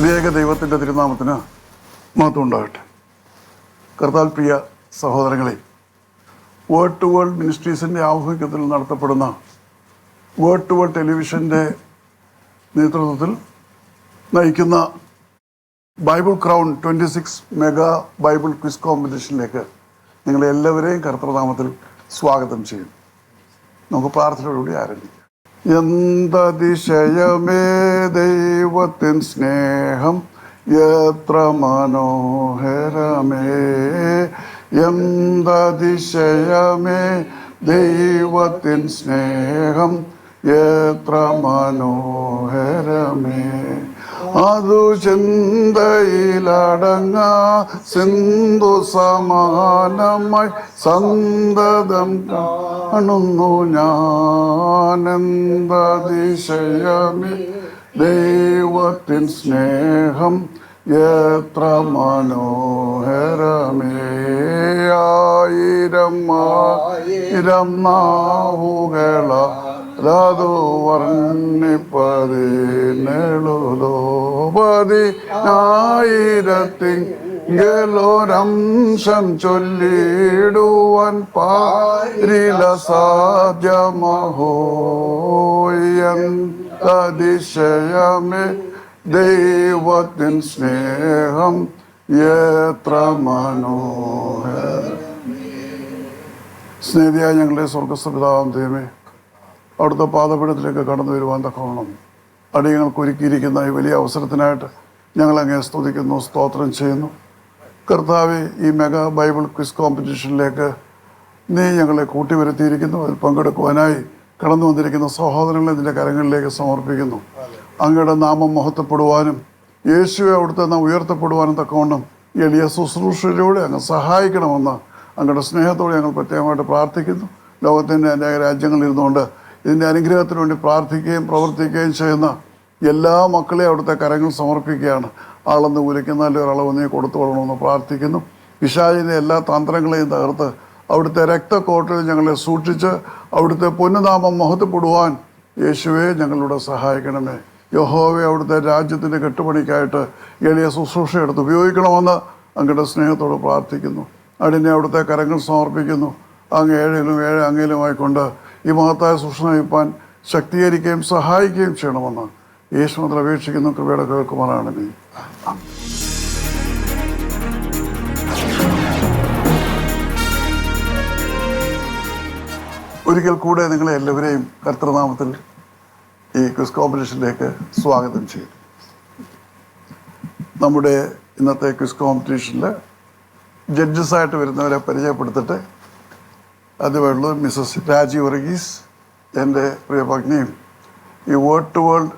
ത്രിയേക ദൈവത്തിൻ്റെ തിരുനാമത്തിന് മഹത്വം ഉണ്ടാകട്ടെ. കർത്താൽ പ്രിയ സഹോദരങ്ങളെ, വേർഡ് ടു വേൾഡ് മിനിസ്ട്രീസിൻ്റെ ആഭിമുഖ്യത്തിൽ നടത്തപ്പെടുന്ന വേർഡ് ടു വേൾഡ് ടെലിവിഷൻ്റെ നേതൃത്വത്തിൽ നയിക്കുന്ന Bible crown 26 mega Bible quiz കോമ്പറ്റീഷനിലേക്ക് നിങ്ങളെ എല്ലാവരെയും കർത്തൃനാമത്തിൽ സ്വാഗതം ചെയ്യും. നമുക്ക് പ്രാർത്ഥനയോടുകൂടി ആരംഭിക്കാം. എന്തതിശയമേ ദൈവത്തിൻ സ്നേഹം, എത്ര മനോഹരമേ. എന്തതിശയമേ ദൈവത്തിൻ സ്നേഹം, എത്ര മനോഹരമേ. അതു ചിന്തയിലടങ്ങാ സിന്ധു സമാനമായി സന്തതം കാണുന്നു ഞാൻ. എന്തതിശയമേ ദൈവത്തിൻ സ്നേഹം, എത്ര മനോഹരമേ. ആയിരം ആയിരം നാവുകളതു വർണ്ണിപ്പതിനായിരത്തിങ്കലൊരംശം ചൊല്ലിടുവാൻ പാരില സാധ്യമഹോ. എന്തതിശയമേ ദൈവത്തിൻ സ്നേഹം, എത്ര മനോഹരം. സ്നേഹിയായ ഞങ്ങളുടെ സ്വർഗസ്ഥ പിതാവാം ദൈവമേ, അവിടുത്തെ പാദപീഠത്തിലേക്ക് കടന്നു വരുവാൻ തക്കവണ്ണം അടിയങ്ങൾക്ക് ഒരുക്കിയിരിക്കുന്ന ഈ വലിയ അവസരത്തിനായിട്ട് ഞങ്ങളങ്ങേ സ്തുതിക്കുന്നു, സ്തോത്രം ചെയ്യുന്നു. കർത്താവെ, ഈ മെഗാ ബൈബിൾ ക്വിസ് കോമ്പറ്റീഷനിലേക്ക് നീ ഞങ്ങളെ കൂട്ടിവരുത്തിയിരിക്കുന്നു. അതിൽ പങ്കെടുക്കുവാനായി കടന്നു വന്നിരിക്കുന്ന സഹോദരങ്ങളെ നിന്റെ കരങ്ങളിലേക്ക് സമർപ്പിക്കുന്നു. അങ്ങയുടെ നാമം മഹത്വപ്പെടുവാനും യേശുവെ അവിടുത്തെ നാം ഉയർത്തപ്പെടുവാനും തക്കവണ്ണം എളിയ ശുശ്രൂഷയിലൂടെ അങ്ങ് സഹായിക്കണമെന്ന് അങ്ങയുടെ സ്നേഹത്തോടെ ഞങ്ങൾ പ്രത്യേകമായിട്ട് പ്രാർത്ഥിക്കുന്നു. ലോകത്തിൻ്റെ അനേക രാജ്യങ്ങളിൽ ഇരുന്നുകൊണ്ട് ഇതിൻ്റെ അനുഗ്രഹത്തിന് വേണ്ടി പ്രാർത്ഥിക്കുകയും പ്രവർത്തിക്കുകയും ചെയ്യുന്ന എല്ലാ മക്കളെയും അവിടുത്തെ കരങ്ങൾ സമർപ്പിക്കുകയാണ്. ആളെന്ന് വിളിക്കുന്ന ഒരളവ് നീ കൊടുത്തു കൊള്ളണമെന്ന് പ്രാർത്ഥിക്കുന്നു. പിശാചിൻ്റെ എല്ലാ തന്ത്രങ്ങളെയും തകർത്ത് അവിടുത്തെ രക്തക്കോട്ടയിൽ ഞങ്ങളെ സൂക്ഷിച്ച് അവിടുത്തെ പൊന്നുനാമം മഹത്വപ്പെടുവാൻ യേശുവെ ഞങ്ങളുടെ സഹായിക്കണമേ. യഹോവയെ അവിടുത്തെ രാജ്യത്തിൻ്റെ കെട്ടുപണിക്കായിട്ട് എളിയ ശുശ്രൂഷ എടുത്ത് ഉപയോഗിക്കണമെന്ന് അങ്ങയുടെ സ്നേഹത്തോട് പ്രാർത്ഥിക്കുന്നു. അതിനെ അവിടുത്തെ കരങ്ങൾ സമർപ്പിക്കുന്നു. അങ്ങ് ഏഴിലും അങ്ങയിലുമായിക്കൊണ്ട് ഈ മഹത്തായ ശുശ്രൂഷ നയിപ്പാൻ ശക്തീകരിക്കുകയും സഹായിക്കുകയും ചെയ്യണമെന്ന് യേശുവിൽ അപേക്ഷിക്കുന്നു. കൃപയുടെ കേൾക്കുമാറാണമേ. ഒരിക്കൽ കൂടെ നിങ്ങളെ എല്ലാവരെയും കർത്തൃനാമത്തിൽ ഈ ക്വിസ് കോമ്പറ്റീഷനിലേക്ക് സ്വാഗതം ചെയ്യും. നമ്മുടെ ഇന്നത്തെ ക്വിസ് കോമ്പറ്റീഷനിൽ ജഡ്ജസായിട്ട് വരുന്നവരെ പരിചയപ്പെടുത്തിട്ട് അതുവഴിയുള്ളത് മിസ്സസ് രാജി വർഗീസ്, എൻ്റെ പ്രിയ പത്നിയും ഈ വേർഡ് ടു വേൾഡ്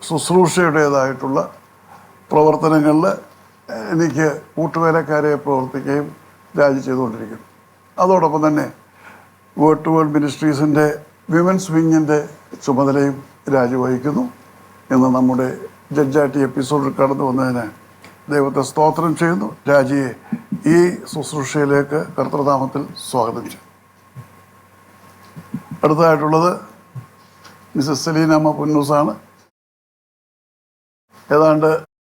ശുശ്രൂഷയുടേതായിട്ടുള്ള പ്രവർത്തനങ്ങളിൽ എനിക്ക് കൂട്ടുവേലക്കാരെ പ്രവർത്തിക്കുകയും രാജി ചെയ്തുകൊണ്ടിരിക്കുന്നു. അതോടൊപ്പം തന്നെ വേർഡ് ടു വേൾഡ് മിനിസ്ട്രീസിൻ്റെ വിമൻസ് വിങ്ങിൻ്റെ ചുമതലയും രാജി വഹിക്കുന്നു. ഇന്ന് നമ്മുടെ ജഡ്ജായിട്ട് എപ്പിസോഡിൽ കടന്നു വന്നതിന് ദൈവത്തെ സ്തോത്രം ചെയ്യുന്നു. രാജിയെ ഈ ശുശ്രൂഷയിലേക്ക് കർത്തൃനാമത്തിൽ സ്വാഗതം ചെയ്യും. അടുത്തതായിട്ടുള്ളത് മിസ്സസ് സെലീനാമ്മ പുന്നൂസാണ്. ഏതാണ്ട്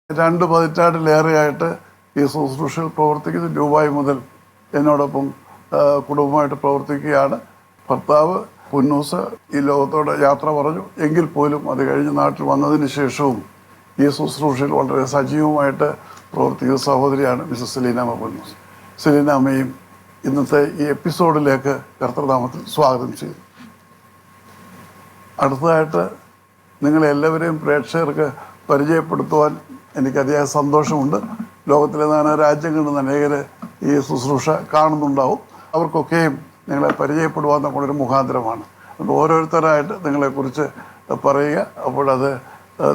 2 പതിറ്റാണ്ടിലേറെയായിട്ട് ഈ ശുശ്രൂഷയിൽ പ്രവർത്തിക്കുന്നു. ദുബായ് മുതൽ എന്നോടൊപ്പം കുടുംബമായിട്ട് പ്രവർത്തിക്കുകയാണ്. ഭർത്താവ് പുന്നൂസ് ഈ ലോകത്തോട് യാത്ര പറഞ്ഞു. എങ്കിൽ പോലും അത് കഴിഞ്ഞ് നാട്ടിൽ വന്നതിന് ശേഷവും ഈ ശുശ്രൂഷയിൽ വളരെ സജീവമായിട്ട് പ്രവർത്തിക്കുന്ന സഹോദരിയാണ് മിസ്സസ് സെലീനാമ്മ പുന്നൂസ്. സെലീനാമ്മയും ഇന്നത്തെ ഈ എപ്പിസോഡിലേക്ക് കർത്തൃനാമത്തിൽ സ്വാഗതം ചെയ്തു. അടുത്തതായിട്ട് നിങ്ങളെല്ലാവരെയും പ്രേക്ഷകർക്ക് പരിചയപ്പെടുത്തുവാൻ എനിക്ക് അതിയായ സന്തോഷമുണ്ട്. ലോകത്തിലെ നാനാ രാജ്യങ്ങളിൽ നിന്ന് അനേകർ ഈ ശുശ്രൂഷ കാണുന്നുണ്ടാവും. അവർക്കൊക്കെയും നിങ്ങളെ പരിചയപ്പെടുവാൻ നമ്മളൊരു മുഖാന്തരമാണ്. അതുകൊണ്ട് ഓരോരുത്തരായിട്ട് നിങ്ങളെക്കുറിച്ച് പറയുക. അപ്പോഴത്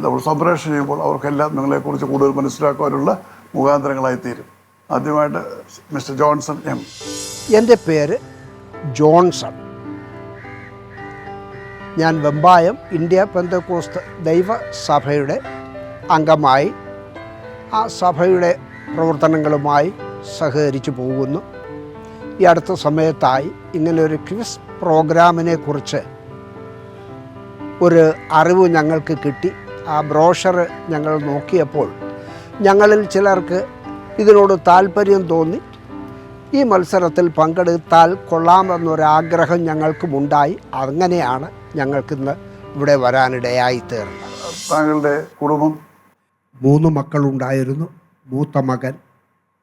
നമ്മൾ സംപ്രേഷണം ചെയ്യുമ്പോൾ അവർക്കെല്ലാം നിങ്ങളെക്കുറിച്ച് കൂടുതൽ മനസ്സിലാക്കുവാനുള്ള മുഖാന്തരങ്ങളായിത്തീരും. ആദ്യമായിട്ട് മിസ്റ്റർ ജോൺസൺ എം. എൻ്റെ പേര് ജോൺസൺ. ഞാൻ വെമ്പായം ഇന്ത്യ പെന്തക്കോസ്ത് ദൈവസഭയുടെ അംഗമായി ആ സഭയുടെ പ്രവർത്തനങ്ങളുമായി സഹകരിച്ചു പോകുന്നു. ഈ അടുത്ത സമയത്തായി ഇങ്ങനെയൊരു ക്വിസ് പ്രോഗ്രാമിനെ കുറിച്ച് ഒരു അറിവ് ഞങ്ങൾക്ക് കിട്ടി. ആ ബ്രോഷർ ഞങ്ങൾ നോക്കിയപ്പോൾ ഞങ്ങളിൽ ചിലർക്ക് ഇതിനോട് താല്പര്യം തോന്നി. ഈ മത്സരത്തിൽ പങ്കെടുത്താൽ കൊള്ളാമെന്നൊരാഗ്രഹം ഞങ്ങൾക്കുമുണ്ടായി. അങ്ങനെയാണ് ഞങ്ങൾക്കിന്ന് ഇവിടെ വരാനിടയായി തീർന്നത്. താങ്കളുടെ കുടുംബം? 3 മക്കളുണ്ടായിരുന്നു. മൂത്ത മകൻ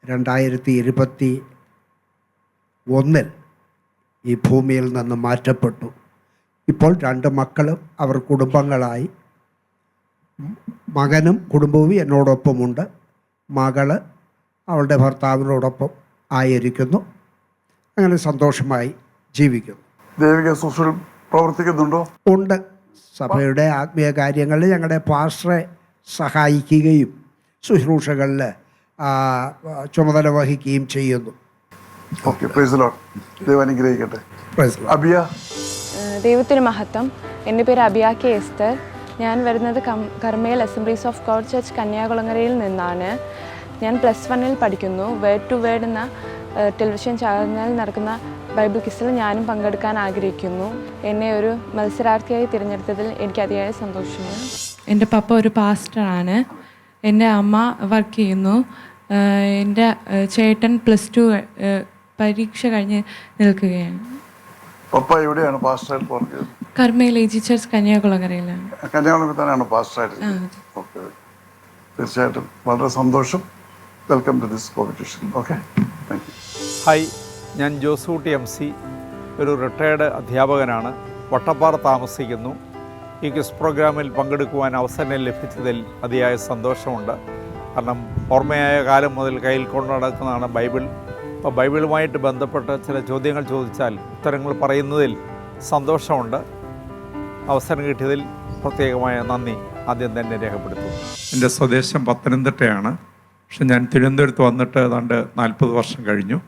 2021 ഈ ഭൂമിയിൽ നിന്ന് മാറ്റപ്പെട്ടു. ഇപ്പോൾ 2 മക്കളും അവർ കുടുംബങ്ങളായി. മകനും കുടുംബവും എന്നോടൊപ്പമുണ്ട്. മകള് അവളുടെ ഭർത്താവിനോടൊപ്പം ആയിരിക്കുന്നു. അങ്ങനെ സന്തോഷമായി ജീവിക്കുന്നു. ദൈവിക ശുശ്രൂഷ പ്രവർത്തിക്കുന്നുണ്ടോ? ഉണ്ട്. സഭയുടെ ആത്മീയ കാര്യങ്ങളിൽ ഞങ്ങളുടെ പാസ്റ്ററെ സഹായിക്കുകയും ശുശ്രൂഷകളിൽ ചുമതല വഹിക്കുകയും ചെയ്യുന്നു. Okay, praise the Lord. ദൈവം അനുഗ്രഹിക്കട്ടെ. Praise the Lord. അബിയ? ദൈവത്തിന് മഹത്വം. എൻ്റെ പേര് അബിയ കെ എസ്തർ. ഞാൻ വരുന്നത് Carmel assemblies of God church കന്യാകുളങ്ങരയിൽ നിന്നാണ്. ഞാൻ +1 പഠിക്കുന്നു. വേർഡ് ടു വേർഡ് എന്ന ടെലിവിഷൻ ചാനലിൽ നടക്കുന്ന ബൈബിൾ ക്വിസിൽ ഞാനും പങ്കെടുക്കാൻ ആഗ്രഹിക്കുന്നു. എന്നെ ഒരു മത്സരാർത്ഥിയായി തിരഞ്ഞെടുത്തതിൽ എനിക്ക് അതിയായ സന്തോഷമുണ്ട്. എൻ്റെ പപ്പ ഒരു പാസ്റ്ററാണ്. എൻ്റെ അമ്മ വർക്ക് ചെയ്യുന്നു. എൻ്റെ ചേട്ടൻ +2 പരീക്ഷ കഴിഞ്ഞ് നിൽക്കുകയാണ്. പപ്പ എവിടെയാണ് പാസ്റ്ററായിട്ട് വർക്ക് ചെയ്യുന്നത്? കർമ്മേൽ എജി ചർച്ച് കന്യാകുളങ്ങരയിലാണ്. കന്യാകുളങ്ങര തന്നെയാണ് പാസ്റ്ററായിട്ട്? ഓക്കെ, തീർച്ചയായിട്ടും വളരെ സന്തോഷം. Welcome to this competition. Okay, thank you. Hi, ഞാൻ ജോസൂട്ടി MC, ഒരു റിട്ടയർഡ് അധ്യാപകനാണ്. വട്ടപ്പാറ താമസിക്കുന്നു. ഈ ക്വിസ് പ്രോഗ്രാമിൽ പങ്കെടുക്കുവാൻ അവസരം ലഭിച്ചതിൽ അതിയായ സന്തോഷമുണ്ട്. കാരണം ഓർമ്മയായ കാലം മുതൽ കയ്യിൽ കൊണ്ടു നടക്കുന്നതാണ് ബൈബിൾ. അപ്പോൾ ബൈബിളുമായിട്ട് ബന്ധപ്പെട്ട് ചില ചോദ്യങ്ങൾ ചോദിച്ചാൽ ഉത്തരങ്ങൾ പറയുന്നതിൽ സന്തോഷമുണ്ട്. അവസരം കിട്ടിയതിൽ പ്രത്യേകമായ നന്ദി ആദ്യം തന്നെ രേഖപ്പെടുത്തുന്നു. എൻ്റെ സ്വദേശം പത്തനംതിട്ടയാണ്. പക്ഷെ ഞാൻ തിരുവനന്തപുരത്ത് വന്നിട്ട് ഏതാണ്ട് 40 വർഷം കഴിഞ്ഞു.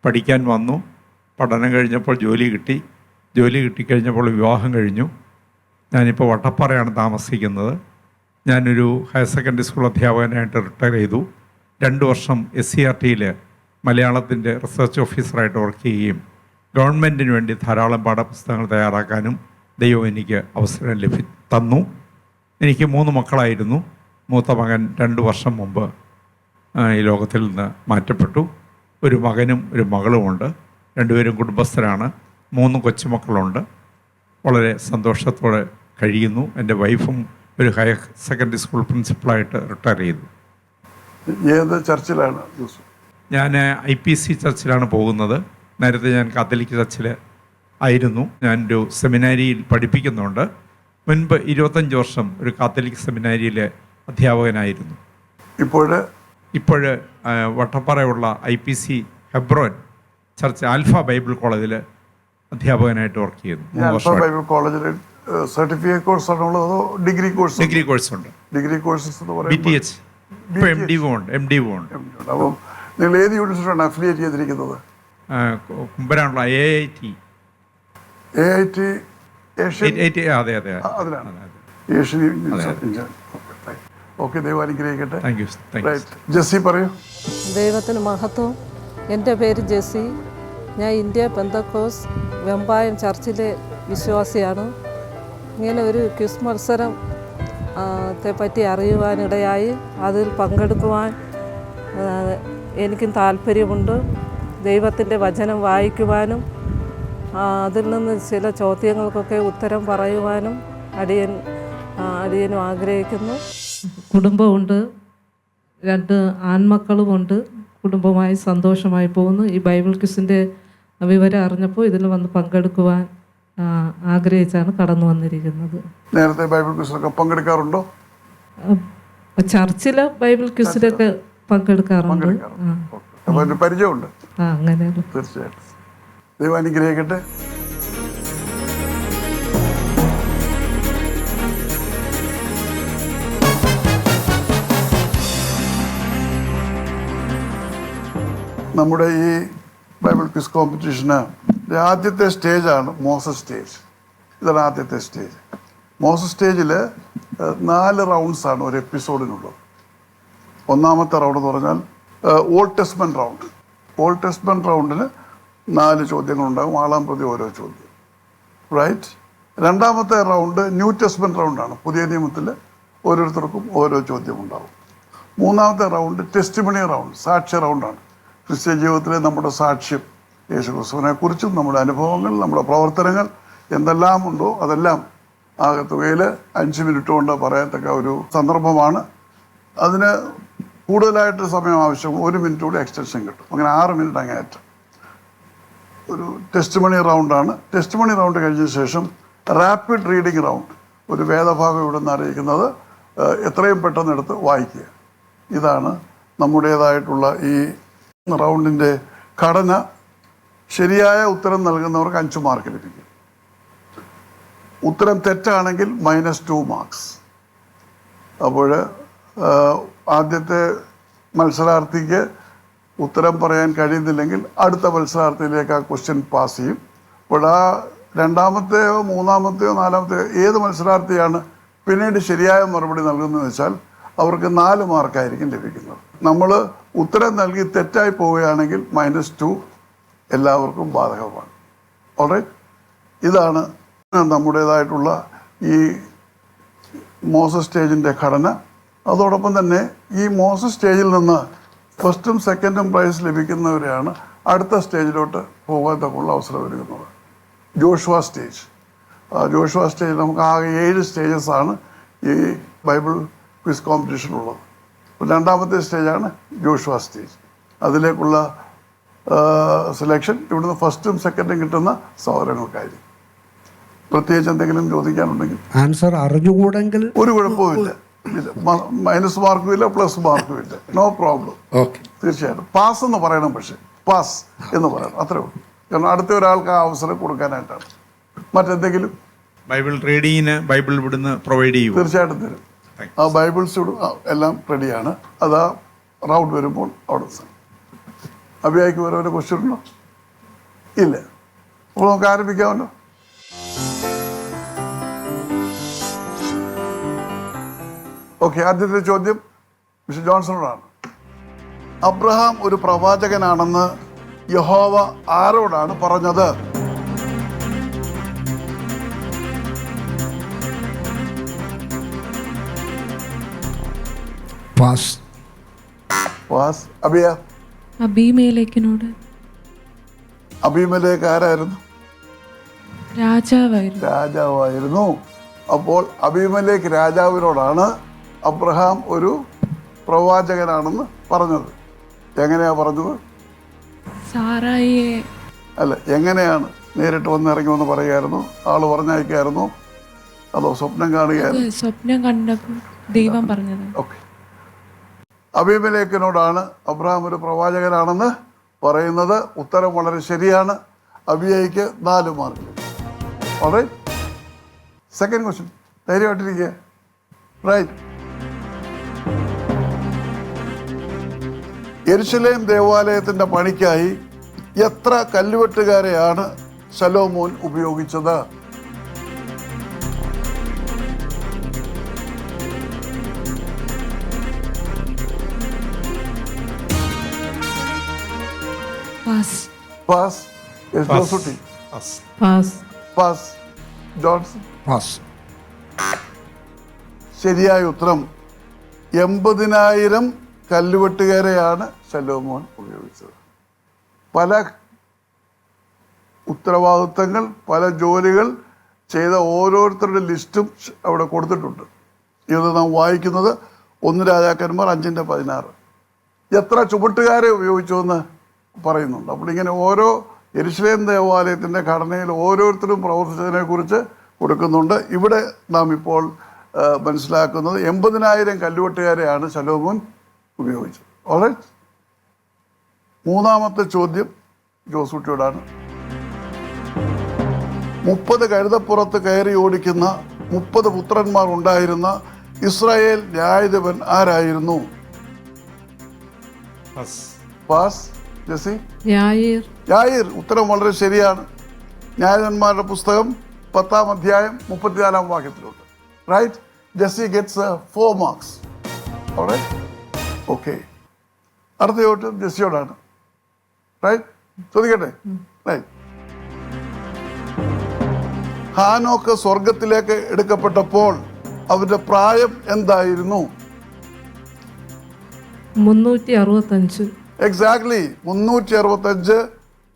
പഠിക്കാൻ വന്നു. പഠനം കഴിഞ്ഞപ്പോൾ ജോലി കിട്ടിക്കഴിഞ്ഞപ്പോൾ വിവാഹം കഴിഞ്ഞു. ഞാനിപ്പോൾ വട്ടപ്പാറയാണ് താമസിക്കുന്നത്. ഞാനൊരു ഹയർ സെക്കൻഡറി സ്കൂൾ അധ്യാപകനായിട്ട് റിട്ടയർ ചെയ്തു. 2 വർഷം SCRTയിൽ മലയാളത്തിൻ്റെ റിസർച്ച് ഓഫീസറായിട്ട് വർക്ക് ചെയ്യുകയും ഗവൺമെൻറ്റിന് വേണ്ടി ധാരാളം പാഠപുസ്തകങ്ങൾ തയ്യാറാക്കാനും ദൈവം എനിക്ക് അവസരം തന്നു. എനിക്ക് 3 മക്കളായിരുന്നു. മൂത്ത മകൻ 2 വർഷം മുമ്പ് ഈ ലോകത്തിൽ നിന്ന് മാറ്റപ്പെട്ടു. ഒരു മകനും ഒരു മകളുമുണ്ട്. 2 പേരും കുടുംബസ്ഥരാണ്. 3 കൊച്ചുമക്കളുണ്ട്. വളരെ സന്തോഷത്തോടെ കഴിയുന്നു. എൻ്റെ വൈഫും ഒരു ഹയർ സെക്കൻഡറി സ്കൂൾ പ്രിൻസിപ്പളായിട്ട് റിട്ടയർ ചെയ്തു. ഏത് ചർച്ചിലാണ്? ഞാൻ IPC ചർച്ചിലാണ് പോകുന്നത്. നേരത്തെ ഞാൻ കാത്തലിക് ചർച്ചിൽ ആയിരുന്നു. ഞാനൊരു സെമിനാരിയിൽ പഠിപ്പിക്കുന്നുണ്ട്. മുൻപ് 25 വർഷം ഒരു കാത്തലിക് സെമിനാരിയിലെ അധ്യാപകനായിരുന്നു. ഇപ്പോൾ വട്ടപ്പാറയുള്ള IPC Hebron church alpha Bible കോളേജിൽ അധ്യാപകനായിട്ട് വർക്ക് ചെയ്യുന്നു. ബൈബിൾ കോളേജിൽ സർട്ടിഫിക്കറ്റ് കോഴ്സ് ആണുള്ളത് അതോ ഡിഗ്രി കോഴ്സ്? ഡിഗ്രി കോഴ്സ് ഉണ്ട്. ഡിഗ്രി കോഴ്സസ് എന്ന് പറയുമ്പോൾ BTH, ഇപ്പോൾ MD ഉണ്ട്. അപ്പം നിങ്ങൾ ഏത് യൂണിവേഴ്സിറ്റിയാണ് അഫിലിയേറ്റ് ചെയ്തിരിക്കുന്നത്? കുമ്പനാണല്ലോ AIT. അതെ. അതിലാണ് ഏഷ്യൻ. ഓക്കെ, ദൈവം അനുഗ്രഹിക്കട്ടെ. Thank you. ജെസ്സി പറയൂ. ദൈവത്തിന് മഹത്വം. എൻ്റെ പേര് ജെസ്സി. ഞാൻ ഇന്ത്യ പെന്തക്കോസ് വെമ്പായം ചർച്ചിലെ വിശ്വാസിയാണ്. ഇങ്ങനെ ഒരു ക്വിസ് മത്സരം പറ്റി അറിയുവാനിടയായി. അതിൽ പങ്കെടുക്കുവാൻ എനിക്കും താല്പര്യമുണ്ട്. ദൈവത്തിൻ്റെ വചനം വായിക്കുവാനും അതിൽ നിന്ന് ചില ചോദ്യങ്ങൾക്കൊക്കെ ഉത്തരം പറയുവാനും അടിയനും ആഗ്രഹിക്കുന്നു. കുടുംബമുണ്ട്. 2 ആൺമക്കളുമുണ്ട്. കുടുംബമായി സന്തോഷമായി പോകുന്നു. ഈ ബൈബിൾ ക്വിസിൻ്റെ വിവരം അറിഞ്ഞപ്പോൾ ഇതിൽ വന്ന് പങ്കെടുക്കുവാൻ ആഗ്രഹിച്ചാണ് കടന്നു വന്നിരിക്കുന്നത്. നേരത്തെ ബൈബിൾ ക്വിസിലൊക്കെ പങ്കെടുക്കാറുണ്ടോ? ചർച്ചിലെ ബൈബിൾ ക്വിസിലൊക്കെ പങ്കെടുക്കാറുണ്ട്. പരിചയമുണ്ട്. അങ്ങനെ തീർച്ചയായിട്ടും. ദൈവം അനുഗ്രഹിക്കട്ടെ. നമ്മുടെ ഈ ബൈബിൾ ക്വിസ് കോമ്പറ്റീഷന് ആദ്യത്തെ സ്റ്റേജാണ് മോസസ് സ്റ്റേജ്. ഇതാണ് ആദ്യത്തെ സ്റ്റേജ്. മോസസ് സ്റ്റേജിൽ 4 റൗണ്ട്സാണ് ഒരു എപ്പിസോഡിനുള്ളത്. ഒന്നാമത്തെ റൗണ്ട് എന്ന് പറഞ്ഞാൽ Old Testament round. Old Testament റൗണ്ടിന് 4 ചോദ്യങ്ങളുണ്ടാകും. ആളാം പ്രതി ഓരോ ചോദ്യം. റൈറ്റ്. രണ്ടാമത്തെ റൗണ്ട് ന്യൂ ടെസ്റ്റ്മെന്റ് റൗണ്ടാണ്. പുതിയ നിയമത്തിൽ ഓരോരുത്തർക്കും ഓരോ ചോദ്യമുണ്ടാവും. മൂന്നാമത്തെ റൗണ്ട് ടെസ്റ്റിമണി റൗണ്ട്, സാക്ഷ്യ റൗണ്ടാണ്. ക്രിസ്ത്യ ജീവിതത്തിലെ നമ്മുടെ സാക്ഷ്യം, യേശുക്രിസ്തുവിനെ കുറിച്ചും നമ്മുടെ അനുഭവങ്ങൾ, നമ്മുടെ പ്രവർത്തനങ്ങൾ എന്തെല്ലാം ഉണ്ടോ അതെല്ലാം ആകെ തുകയിൽ 5 മിനിറ്റ് കൊണ്ട് പറയത്തക്ക ഒരു സന്ദർഭമാണ്. അതിന് കൂടുതലായിട്ട് സമയം ആവശ്യം, 1 മിനിറ്റ് കൂടി എക്സ്റ്റൻഷൻ കിട്ടും. അങ്ങനെ 6 മിനിറ്റ് അങ്ങേയറ്റം ഒരു ടെസ്റ്റ് മണി റൗണ്ടാണ്. ടെസ്റ്റ് മണി റൗണ്ട് കഴിഞ്ഞ ശേഷം റാപ്പിഡ് റീഡിങ് റൗണ്ട്. ഒരു വേദഭാഗം ഇവിടെ നിന്ന് അറിയിക്കുന്നത് എത്രയും പെട്ടെന്ന് എടുത്ത് വായിക്കുക. ഇതാണ് നമ്മുടേതായിട്ടുള്ള ഈ റൗണ്ടിൻ്റെ ഘടന. ശരിയായ ഉത്തരം നൽകുന്നവർക്ക് 5 മാർക്ക് ലഭിക്കും. ഉത്തരം തെറ്റാണെങ്കിൽ -2 മാർക്സ്. അപ്പോൾ ആദ്യത്തെ മത്സരാർത്ഥിക്ക് ഉത്തരം പറയാൻ കഴിയുന്നില്ലെങ്കിൽ അടുത്ത മത്സരാർത്ഥിയിലേക്ക് ആ ക്വസ്റ്റ്യൻ പാസ് ചെയ്യും. അപ്പോൾ ആ രണ്ടാമത്തെയോ മൂന്നാമത്തെയോ നാലാമത്തെയോ ഏത് മത്സരാർത്ഥിയാണ് പിന്നീട് ശരിയായ മറുപടി നൽകുന്നതെന്ന് വെച്ചാൽ അവർക്ക് 4 മാർക്കായിരിക്കും ലഭിക്കുന്നത്. നമ്മൾ ഉത്തരം നൽകി തെറ്റായി പോവുകയാണെങ്കിൽ -2 എല്ലാവർക്കും ബാധകമാണ്. ഓൾറൈറ്റ്, ഇതാണ് നമ്മുടേതായിട്ടുള്ള ഈ മോസസ് സ്റ്റേജിൻ്റെ ഘടന. അതോടൊപ്പം തന്നെ ഈ മോസസ് സ്റ്റേജിൽ നിന്ന് ഫസ്റ്റും സെക്കൻഡും പ്രൈസ് ലഭിക്കുന്നവരെയാണ് അടുത്ത സ്റ്റേജിലോട്ട് പോകാനുള്ള അവസരം ഒരുക്കുന്നത്. Joshua stage. ജോഷുവ സ്റ്റേജ് നമുക്ക് ആകെ 7 സ്റ്റേജസാണ് ഈ ബൈബിൾ ക്വിസ് കോമ്പറ്റീഷനുള്ളത്. രണ്ടാമത്തെ സ്റ്റേജാണ് ജോഷുവ സ്റ്റേജ്. അതിലേക്കുള്ള സെലക്ഷൻ ഇവിടുന്ന് ഫസ്റ്റും സെക്കൻഡും കിട്ടുന്ന സഹോദരങ്ങൾക്കായിരിക്കും. പ്രത്യേകിച്ച് എന്തെങ്കിലും ചോദിക്കാനുണ്ടെങ്കിൽ ആൻസർ അറിഞ്ഞുകൂടെങ്കിൽ ഒരു കുഴപ്പമില്ല. മൈനസ് മാർക്കും ഇല്ല, പ്ലസ് മാർക്കും ഇല്ല, നോ പ്രോബ്ലം. ഓക്കെ, തീർച്ചയായിട്ടും പാസ് എന്ന് പറയണം. പക്ഷേ പാസ് എന്ന് പറയണം, അത്രേ ഉള്ളൂ. കാരണം അടുത്ത ഒരാൾക്ക് ആ അവസരം കൊടുക്കാനായിട്ടാണ്. മറ്റെന്തെങ്കിലും ബൈബിൾ റീഡിങ്ങിന് ബൈബിൾ ഇവിടുന്ന് പ്രൊവൈഡ് ചെയ്യും? തീർച്ചയായിട്ടും തരും. ആ ബൈബിൾസ് എല്ലാം റെഡിയാണ്. അത് ആ റൗണ്ട് വരുമ്പോൾ അവിടെ അഭിയായിക്ക് വേറെ ക്വസ്റ്റ്യൻ ഉണ്ടോ? ഇല്ല. അപ്പോൾ നമുക്ക് ആരംഭിക്കാമല്ലോ. ഓക്കെ, ആദ്യത്തെ ചോദ്യം മിസ്റ്റർ ജോൺസണോടാണ്. അബ്രഹാം ഒരു പ്രവാചകനാണെന്ന് യഹോവ ആരോടാണ് പറഞ്ഞത്? പാസ്. പാസ്. അബിയ? അബീമേലെക്കിനോട്. അബീമേലേക്ക് ആരായിരുന്നു? രാജാവായിരുന്നു. രാജാവായിരുന്നു. അപ്പോൾ അബീമേലേക്ക് രാജാവിനോടാണ് അബ്രഹാം ഒരു പ്രവാചകനാണെന്ന് പറഞ്ഞത്. എങ്ങനെയാ പറഞ്ഞത്? സാറായിയെ. അല്ല, എങ്ങനെയാണ്? നേരിട്ട് വന്ന് ഇറങ്ങി വന്ന് പറയുമായിരുന്നു? ആള് പറഞ്ഞയക്കായിരുന്നു? അതോ സ്വപ്നം കാണുകയായിരുന്നു? സ്വപ്നം കണ്ടപ്പോൾ ദൈവം പറഞ്ഞത്. ഓക്കെ, അബീമേലെക്കിനോടാണ് അബ്രഹാം ഒരു പ്രവാചകനാണെന്ന് പറയുന്നത്. ഉത്തരം വളരെ ശരിയാണ്. അബിയയ്ക്ക് 4 മാർക്ക്. All right, second question. ധൈര്യമായിട്ടിരിക്കുക. റൈറ്റ്. യെരുശലേം ദേവാലയത്തിൻ്റെ പണിക്കായി എത്ര കല്ലുവെട്ടുകാരെയാണ് ശലോമോൻ ഉപയോഗിച്ചത്? Pass. Pass. Yes, Josootty. Pass. Pass. Johnson? Pass. ശരിയായ ഉത്തരം 80,000 കല്ലുവെട്ടുകാരെയാണ് ശലോമോൻ ഉപയോഗിച്ചത്. പല ഉത്തരവാദിത്തങ്ങൾ, പല ജോലികൾ ചെയ്ത ഓരോരുത്തരുടെ ലിസ്റ്റും അവിടെ കൊടുത്തിട്ടുണ്ട്. ഇത് നാം വായിക്കുന്നത് 1 രാജാക്കന്മാർ 5:16. എത്ര ചുമട്ടുകാരെ ഉപയോഗിച്ചുവെന്ന് പറയുന്നുണ്ട്. അപ്പോൾ ഇങ്ങനെ ഓരോ യെരുശലേം ദേവാലയത്തിൻ്റെ ഘടനയിൽ ഓരോരുത്തരും പ്രവർത്തിച്ചതിനെക്കുറിച്ച് കൊടുക്കുന്നുണ്ട്. ഇവിടെ നാം ഇപ്പോൾ മനസ്സിലാക്കുന്നത് 80,000 കല്ലുവെട്ടുകാരെയാണ് ശലോമോൻ ഉപയോഗിച്ചത്. ഓൾറൈറ്റ്, മൂന്നാമത്തെ ചോദ്യം ജോസൂട്ടിയോടാണ്. 30 കഴുതപ്പുറത്ത് കയറി ഓടിക്കുന്ന 30 പുത്രന്മാർ ഉണ്ടായിരുന്ന ഇസ്രായേൽ ന്യായാധിപൻ ആരായിരുന്നു? പാസ്. ജെസി? യായീർ. യായീർ. ഉത്തരം വളരെ ശരിയാണ്. ന്യായാധിപന്മാരുടെ പുസ്തകം 10-ാം അധ്യായം 34-ാം വാക്യത്തിലുണ്ട്. Right. Jessy gets 4 marks. All right, okay. അടുത്ത ചോദ്യം ജെസിയോടാണ്. റൈറ്റ്, ചോദിക്കട്ടെ? റൈറ്റ്. ഹാനോക്ക് സ്വർഗത്തിലേക്ക് എടുക്കപ്പെട്ടപ്പോൾ അവരുടെ പ്രായം എന്തായിരുന്നു? 365. എക്സാക്ട്ലി 365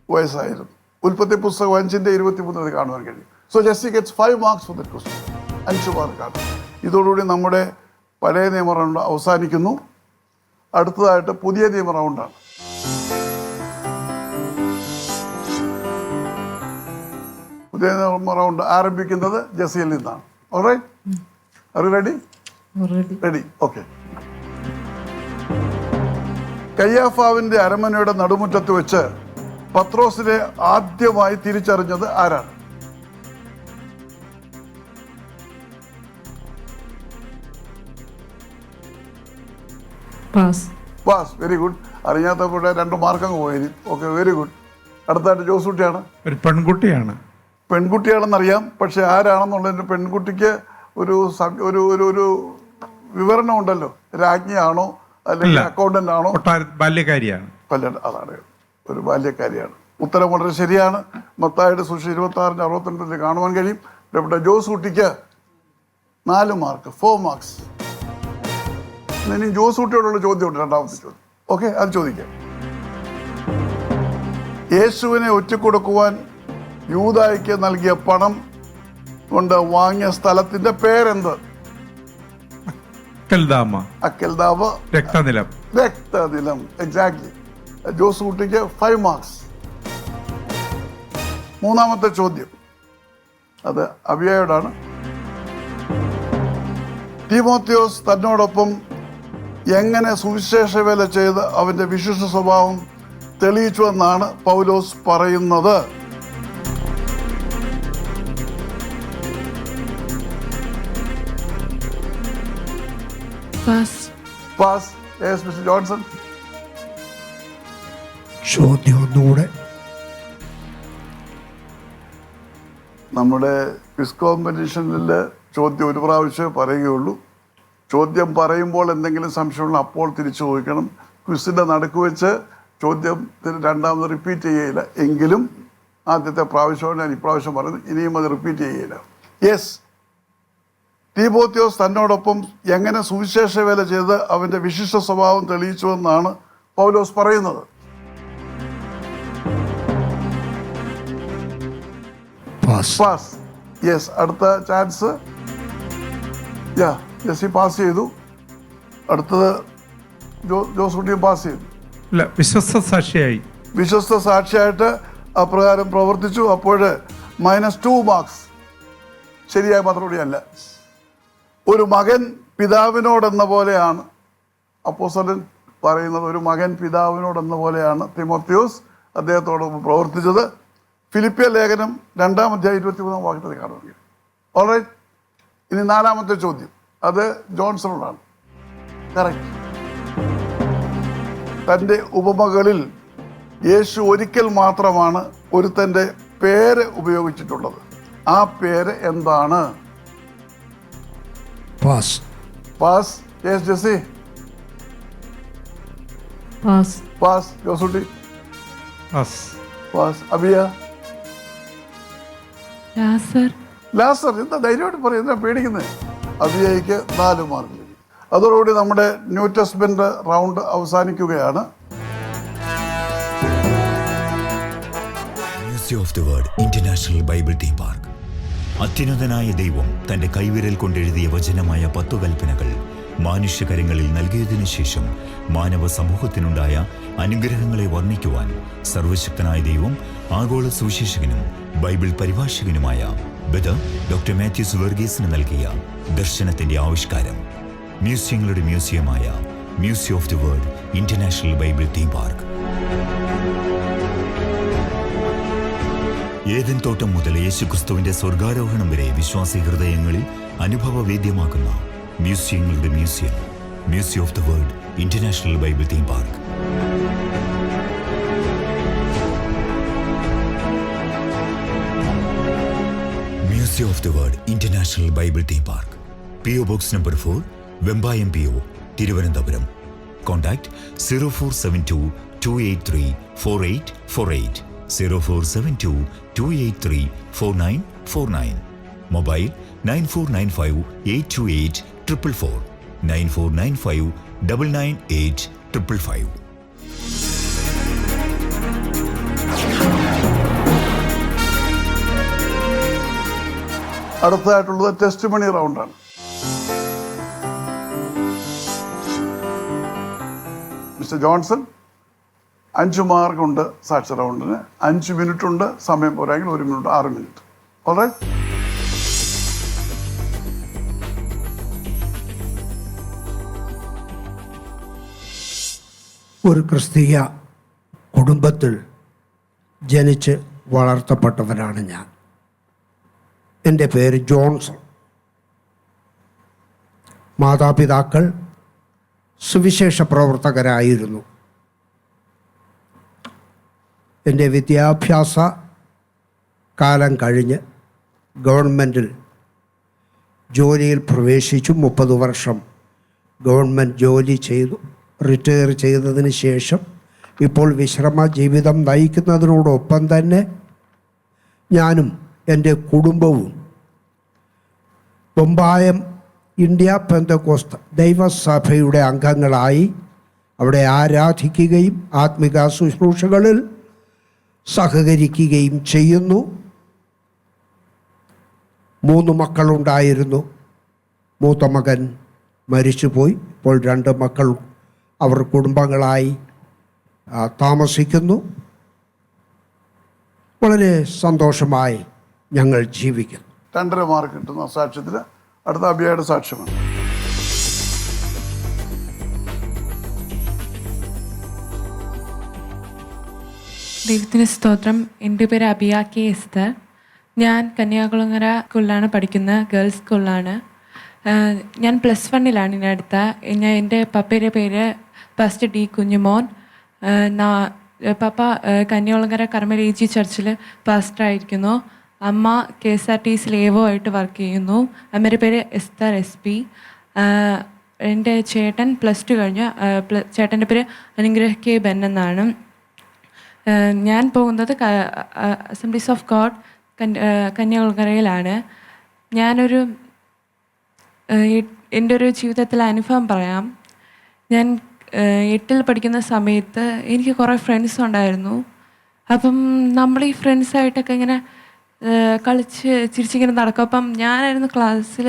വയസ്സായിരുന്നു. ഉൽപ്പത്തി പുസ്തകം 5:23 കാണുവാൻ കഴിയും. So Jessie gets 5 marks for that question. 5 മാർക്കാണ്. ഇതോടുകൂടി നമ്മുടെ പഴയ നിയമ റൗണ്ട് അവസാനിക്കുന്നു. അടുത്തതായിട്ട് പുതിയ നിയമ റൗണ്ടാണ്. പുതിയ നിയമ റൗണ്ട് ആരംഭിക്കുന്നത് ജെസ്സിയിൽ നിന്നാണ്. All right, are you ready? Already. Ready, okay. കയ്യാഫാവിന്റെ അരമനയുടെ നടുമുറ്റത്ത് വെച്ച് പത്രോസിനെ ആദ്യമായി തിരിച്ചറിഞ്ഞത് ആരാണ്? Pass. Pass, very good. അറിയാത്തപ്പോഴേ 2 മാർക്കങ്ങ് പോയി. Okay, very good. അടുത്തായിട്ട് ജോസൂട്ടിയാണ്. ഒരു പെൺകുട്ടിയാണ്. പെൺകുട്ടിയാണെന്നറിയാം, പക്ഷെ ആരാണെന്നുള്ളതിന് പെൺകുട്ടിക്ക് ഒരു ഒരു വിവരണം ഉണ്ടല്ലോ. രാജ്ഞിയാണോ അല്ലെങ്കിൽ അക്കൗണ്ടന്റ് ആണോ? ബാല്യക്കാരിയാണ്. അതാണ്, ഒരു ബാല്യക്കാരിയാണ്. ഉത്തരം വളരെ ശരിയാണ്. മത്തായിയുടെ സുവിശേഷം 26:62 കാണുവാൻ കഴിയും. ഇവിടെ ജോസൂട്ടിക്ക് 4 മാർക്ക്, 4 മാർക്സ്. ഇനി ജോസൂട്ടിയോടുള്ള ചോദ്യമുണ്ട്, രണ്ടാമത്തെ ചോദ്യം. ഓക്കെ, അത് ചോദിക്കാം. യേശുവിനെ ഒറ്റിക്കൊടുക്കുവാൻ യൂദായ്ക്ക് നൽകിയ പണം കൊണ്ട് വാങ്ങിയ സ്ഥലത്തിന്റെ പേരെന്ത്? അക്കൽദാമ, രക്തനിലം. എക്സാക്ട്ലി. ജോസൂട്ടിക്ക് 5 മാർക്സ്. മൂന്നാമത്തെ ചോദ്യം അത് അബിയായോടാണ്. തീമോത്തിയോസ് തന്നോടൊപ്പം എങ്ങനെ സുവിശേഷ വേല ചെയ്ത് അവന്റെ വിശിഷ്ട സ്വഭാവം തെളിയിച്ചുവെന്നാണ് പൗലോസ് പറയുന്നത്? Pass. Pass. Yes, mister Johnson. ചോദ്യം ഒന്നുകൂടെ. നമ്മുടെ ക്വിസ് കോമ്പറ്റീഷനിൽ ചോദ്യം ഒരു പ്രാവശ്യമേ പറയുകയുള്ളൂ. ചോദ്യം പറയുമ്പോൾ എന്തെങ്കിലും സംശയമുള്ള അപ്പോൾ തിരിച്ചു ചോദിക്കണം. ക്വിസിൻ്റെ നടുക്ക് വെച്ച് ചോദ്യത്തിന് രണ്ടാമത് റിപ്പീറ്റ് ചെയ്യുകയില്ല. എങ്കിലും ആദ്യത്തെ പ്രാവശ്യമാണ് ഞാൻ ഇപ്രാവശ്യം പറയുന്നത്. ഇനിയും അത് റിപ്പീറ്റ് ചെയ്യുകയില്ല. യെസ്, തീമോത്തിയോസ് തന്നോടൊപ്പം എങ്ങനെ സുവിശേഷ വേല ചെയ്ത് അവൻ്റെ വിശിഷ്ട സ്വഭാവം തെളിയിച്ചുവെന്നാണ് പൗലോസ് പറയുന്നത്. പാസ്. യെസ്, അടുത്ത ചാൻസ്. ജെസ്സി പാസ് ചെയ്തു. അടുത്തത് ജോസൂട്ടിയും പാസ് ചെയ്തു. വിശ്വസ്ത സാക്ഷിയായിട്ട് അപ്രകാരം പ്രവർത്തിച്ചു. അപ്പോൾ -2 മാർക്സ്. ശരിയായ മറുപടിയല്ല. ഒരു മകൻ പിതാവിനോടെന്ന പോലെയാണ് അപ്പോസ്തലൻ പറയുന്നത്. ഒരു മകൻ പിതാവിനോടെന്ന പോലെയാണ് തീമോത്തിയോസ് അദ്ദേഹത്തോടൊപ്പം പ്രവർത്തിച്ചത്. ഫിലിപ്പിയ ലേഖനം 2-ാം അധ്യായം 23-ാം വാക്യത്തിൽ കാണുക. ഓൾറൈറ്റ്, ഇനി 4-ാമത്തെ ചോദ്യം അത് ജോൺസണോടാണ്. കറക്റ്റ്. തൻ്റെ ഉപമകളിൽ യേശു ഒരിക്കൽ മാത്രമാണ് ഒരുത്തൻ്റെ പേര് ഉപയോഗിച്ചിട്ടുള്ളത്. ആ പേര് എന്താണ്? Pass. Pass. Yes, Jessy. Pass. Pass. Josootty pass. Abiya? ലാസർ. എന്താ ധൈര്യമായിട്ട് പറയും, എന്താ പേടിക്കുന്നത്? അബിയയ്ക്ക് 4 മാർക്ക്. അതോടുകൂടി നമ്മുടെ ന്യൂ ടെസ്റ്റ്മെന്റ് റൗണ്ട് അവസാനിക്കുകയാണ്. Museum of the Word international Bible theme park. അത്യുന്നതനായ ദൈവം തന്റെ കൈവിരൽ കൊണ്ടെഴുതിയ വചനമായ 10 കൽപ്പനകൾ മാനുഷ്യകരങ്ങളിൽ നൽകിയതിനു ശേഷം മാനവ സമൂഹത്തിനുണ്ടായ അനുഗ്രഹങ്ങളെ വർണ്ണിക്കുവാൻ സർവശക്തനായ ദൈവം ആഗോള സുവിശേഷകനും ബൈബിൾ പരിഭാഷകനുമായ ബ്രദർ ഡോക്ടർ മാത്യൂസ് വർഗീസിന് നൽകിയ ദർശനത്തിന്റെ ആവിഷ്കാരം. മ്യൂസിയങ്ങളുടെ മ്യൂസിയമായ museum of the Word international Bible theme park. ഏദൻ തോട്ടം മുതൽ യേശുക്രിസ്തുവിന്റെ സ്വർഗാരോഹണം വരെ വിശ്വാസി ഹൃദയങ്ങളിൽ അനുഭവവേദ്യമാക്കുന്ന മ്യൂസിയങ്ങളുടെ museum. Museum of the Word international Bible theme park. Museum of the Word international Bible theme park. PO Box number 4, Vembayam PO, Thiruvananthapuram. Contact 0472-283-4848, 0472-283-4949. Mobile 9495-828-444, 9495-998-555. അടുത്തതായിട്ടുള്ളത് ടെസ്റ്റ് മണി റൗണ്ടാണ്. മിസ്റ്റർ ജോൺസൺ 5 മാർക്കുണ്ട് സാക്ഷി റൗണ്ടിന്. 5 മിനിറ്റ് ഉണ്ട്. സമയം പോരായെങ്കിൽ 1 മിനിറ്റ്, 6 മിനിറ്റ്. ഓൾറൈറ്റ്. ഒരു ക്രിസ്തീയ കുടുംബത്തിൽ ജനിച്ച് വളർത്തപ്പെട്ടവനാണ് ഞാൻ. എൻ്റെ പേര് ജോൺസൺ. മാതാപിതാക്കൾ സുവിശേഷ പ്രവർത്തകരായിരുന്നു. എൻ്റെ വിദ്യാഭ്യാസ കാലം കഴിഞ്ഞ് ഗവൺമെൻറ്റിൽ ജോലിയിൽ പ്രവേശിച്ചു. 30 വർഷം ഗവൺമെൻറ് ജോലി ചെയ്തു. റിട്ടയർ ചെയ്തതിന് ശേഷം ഇപ്പോൾ വിശ്രമ ജീവിതം നയിക്കുന്നതിനോടൊപ്പം തന്നെ ഞാനും എൻ്റെ കുടുംബവും ബൊമ്പായം ഇന്ത്യ പെന്തക്കോസ്ത് ദൈവസഭയുടെ അംഗങ്ങളായി അവിടെ ആരാധിക്കുകയും ആത്മിക ശുശ്രൂഷകളിൽ സഹകരിക്കുകയും ചെയ്യുന്നു. 3 മക്കളുണ്ടായിരുന്നു. മൂത്ത മകൻ മരിച്ചുപോയി. ഇപ്പോൾ 2 മക്കൾ അവർ കുടുംബങ്ങളായി താമസിക്കുന്നു. വളരെ സന്തോഷമായി ഞങ്ങൾ ജീവിക്കുന്നു. 2.5 മാർക്ക് കിട്ടുന്ന സാക്ഷ്യത്തിൽ അടുത്ത അബിയയുടെ സാക്ഷ്യമാണ്. ദൈവത്തിന് സ്തോത്രം. എൻ്റെ പേര് അബിയ കെ എസ്തർ. ഞാൻ കന്യാകുളങ്ങര സ്കൂളിലാണ് പഠിക്കുന്നത്, ഗേൾസ് സ്കൂളിലാണ്. ഞാൻ +1 ഇനി അടുത്ത. എൻ്റെ പപ്പയുടെ പേര് പാസ്റ്റർ ഡി കുഞ്ഞുമോൻ. പപ്പ കന്യാകുളങ്ങര കർമ്മൽ AG ചർച്ചിൽ പാസ്റ്ററായിരിക്കുന്നു. അമ്മ KSRTC ലേവോ ആയിട്ട് വർക്ക് ചെയ്യുന്നു. അമ്മയുടെ പേര് എസ്തർ SP. എൻ്റെ ചേട്ടൻ +2 കഴിഞ്ഞു. ചേട്ടൻ്റെ പേര് അനുഗ്രഹ് K ബെൻ എന്നാണ്. ഞാൻ പോകുന്നത് അസംബ്ലീസ് ഓഫ് ഗോഡ് കന്യാകുളങ്ങരയിലാണ്. എൻ്റെ ഒരു ജീവിതത്തിലെ അനുഭവം പറയാം. ഞാൻ 8ൽ പഠിക്കുന്ന സമയത്ത് എനിക്ക് കുറേ ഫ്രണ്ട്സ് ഉണ്ടായിരുന്നു. അപ്പം നമ്മൾ ഈ ഫ്രണ്ട്സായിട്ടൊക്കെ ഇങ്ങനെ കളിച്ച് ചിരിച്ചിങ്ങനെ നടക്കും. അപ്പം ഞാനായിരുന്നു ക്ലാസ്സിൽ,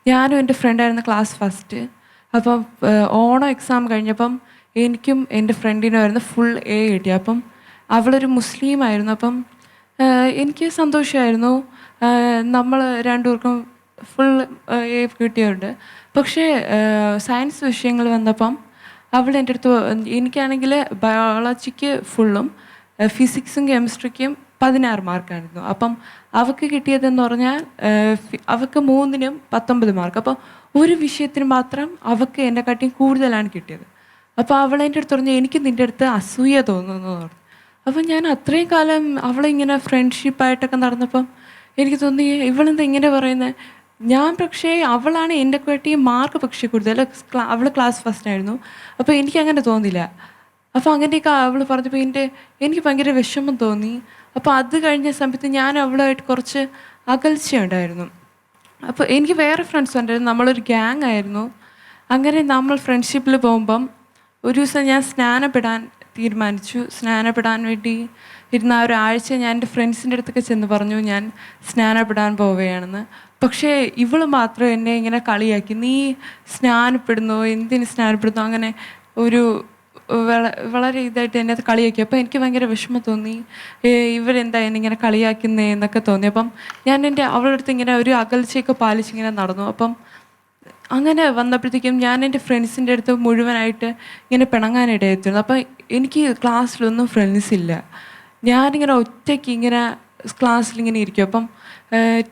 ഞാനും എൻ്റെ ഫ്രണ്ടായിരുന്നു ക്ലാസ് ഫസ്റ്റ്. അപ്പം ഓണം എക്സാം കഴിഞ്ഞപ്പം എനിക്കും എൻ്റെ ഫ്രണ്ടിനുമായിരുന്നു ഫുൾ A കിട്ടി. അപ്പം അവളൊരു മുസ്ലിം ആയിരുന്നു. അപ്പം എനിക്ക് സന്തോഷമായിരുന്നു. നമ്മൾ രണ്ടുപേർക്കും ഫുൾ A കിട്ടിയുണ്ട്. പക്ഷേ സയൻസ് വിഷയങ്ങൾ വന്നപ്പം അവൾ എൻ്റെ അടുത്ത്, എനിക്കാണെങ്കിൽ ബയോളജിക്ക് ഫുള്ളും ഫിസിക്സും കെമിസ്ട്രിക്കും 16 മാർക്കായിരുന്നു. അപ്പം അവൾക്ക് കിട്ടിയതെന്ന് പറഞ്ഞാൽ അവൾക്ക് 3നും 19 മാർക്ക്. അപ്പോൾ ഒരു വിഷയത്തിന് മാത്രം അവൾക്ക് എന്നെക്കാട്ടിയും കൂടുതലാണ് കിട്ടിയത്. അപ്പോൾ അവൾ എൻ്റെ അടുത്ത് പറഞ്ഞു, എനിക്ക് നിൻ്റെ അടുത്ത് അസൂയ തോന്നുന്നു പറഞ്ഞു. അപ്പം ഞാൻ അത്രയും കാലം അവളിങ്ങനെ ഫ്രണ്ട്ഷിപ്പായിട്ടൊക്കെ നടന്നപ്പം എനിക്ക് തോന്നി ഇവളെന്താ ഇങ്ങനെ പറയുന്നത്. ഞാൻ പക്ഷേ അവളാണ് എൻ്റെ കാട്ടി മാർക്ക് പക്ഷേ കൂടുതൽ. അവൾ ക്ലാസ് ഫസ്റ്റ് ആയിരുന്നു. അപ്പോൾ എനിക്കങ്ങനെ തോന്നില്ല. അപ്പോൾ അങ്ങനെയൊക്കെ അവൾ പറഞ്ഞപ്പോൾ എനിക്ക് ഭയങ്കര വിഷമം തോന്നി. അപ്പോൾ അത് കഴിഞ്ഞ സമയത്ത് ഞാൻ അവളുമായിട്ട് കുറച്ച് അകൽച്ചയുണ്ടായിരുന്നു. അപ്പോൾ എനിക്ക് വേറെ ഫ്രണ്ട്സ് ഉണ്ടായിരുന്നു. നമ്മളൊരു ഗ്യാങ് ആയിരുന്നു. അങ്ങനെ നമ്മൾ ഫ്രണ്ട്ഷിപ്പിൽ പോകുമ്പം ഒരു ദിവസം ഞാൻ സ്നാനപ്പെടാൻ തീരുമാനിച്ചു. സ്നാനപ്പെടാൻ വേണ്ടി ഇരുന്ന ആ ഒരാഴ്ച ഞാൻ എൻ്റെ ഫ്രണ്ട്സിൻ്റെ അടുത്തൊക്കെ ചെന്ന് പറഞ്ഞു ഞാൻ സ്നാനപ്പെടാൻ പോവുകയാണെന്ന്. പക്ഷേ ഇവൾ മാത്രം എന്നെ ഇങ്ങനെ കളിയാക്കി, നീ സ്നാനപ്പെടുന്നു, എന്തിന് സ്നാനപ്പെടുന്നു, അങ്ങനെ ഒരു വളരെ ഇതായിട്ട് എന്നെ അത് കളിയാക്കി. അപ്പോൾ എനിക്ക് ഭയങ്കര വിഷമം തോന്നി, ഇവരെന്താ എന്നിങ്ങനെ കളിയാക്കുന്നേ എന്നൊക്കെ തോന്നി. അപ്പം ഞാൻ അവളുടെ അടുത്ത് ഇങ്ങനെ ഒരു അകൽച്ചയൊക്കെ പാലിച്ചിങ്ങനെ നടന്നു. അപ്പം അങ്ങനെ വന്നപ്പോഴത്തേക്കും ഞാൻ എൻ്റെ ഫ്രണ്ട്സിൻ്റെ അടുത്ത് മുഴുവനായിട്ട് ഇങ്ങനെ പിണങ്ങാനിടയെത്തുന്നു. അപ്പം എനിക്ക് ക്ലാസ്സിലൊന്നും ഫ്രണ്ട്സ് ഇല്ല. ഞാനിങ്ങനെ ഒറ്റയ്ക്ക് ഇങ്ങനെ ക്ലാസ്സിലിങ്ങനെ ഇരിക്കും. അപ്പം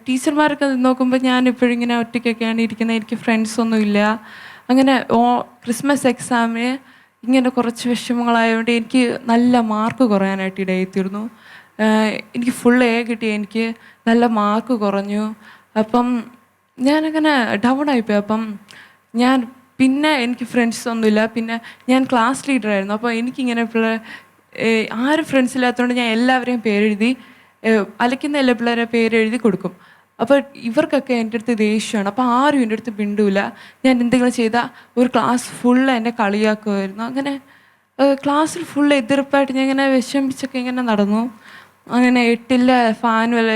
ടീച്ചർമാരൊക്കെ നോക്കുമ്പോൾ ഞാൻ ഇപ്പോഴും ഇങ്ങനെ ഒറ്റയ്ക്കൊക്കെയാണ് ഇരിക്കുന്നത്. എനിക്ക് ഫ്രണ്ട്സൊന്നും ഇല്ല. അങ്ങനെ ക്രിസ്മസ് എക്സാമിന് ഇങ്ങനെ കുറച്ച് വിഷമങ്ങളായതുകൊണ്ട് എനിക്ക് നല്ല മാർക്ക് കുറയാനായിട്ട് ഇടയെത്തിയിരുന്നു. എനിക്ക് ഫുൾ A കിട്ടി, എനിക്ക് നല്ല മാർക്ക് കുറഞ്ഞു. അപ്പം ഞാനങ്ങനെ ഡൗൺ ആയിപ്പോയി. അപ്പം പിന്നെ എനിക്ക് ഫ്രണ്ട്സ് ഒന്നുമില്ല. പിന്നെ ഞാൻ ക്ലാസ് ലീഡറായിരുന്നു. അപ്പോൾ എനിക്കിങ്ങനെ ആരും ഫ്രണ്ട്സ് ഇല്ലാത്തതുകൊണ്ട് ഞാൻ എല്ലാവരെയും പേരെഴുതി, അലയ്ക്കുന്ന എല്ലാ പിള്ളേരെ പേരെഴുതി കൊടുക്കും. അപ്പോൾ ഇവർക്കൊക്കെ എൻ്റെ അടുത്ത് ദേഷ്യമാണ്. അപ്പോൾ ആരും എൻ്റെ അടുത്ത് മിണ്ടൂല. ഞാൻ എന്തെങ്കിലും ചെയ്താൽ ഒരു ക്ലാസ് ഫുള്ള് എന്നെ കളിയാക്കുമായിരുന്നു. അങ്ങനെ ക്ലാസ്സിൽ ഫുള്ള് എതിർപ്പായിട്ട് ഞാൻ ഇങ്ങനെ വിഷമിച്ചൊക്കെ ഇങ്ങനെ നടന്നു. അങ്ങനെ 8ലെ ഫാനുവൽ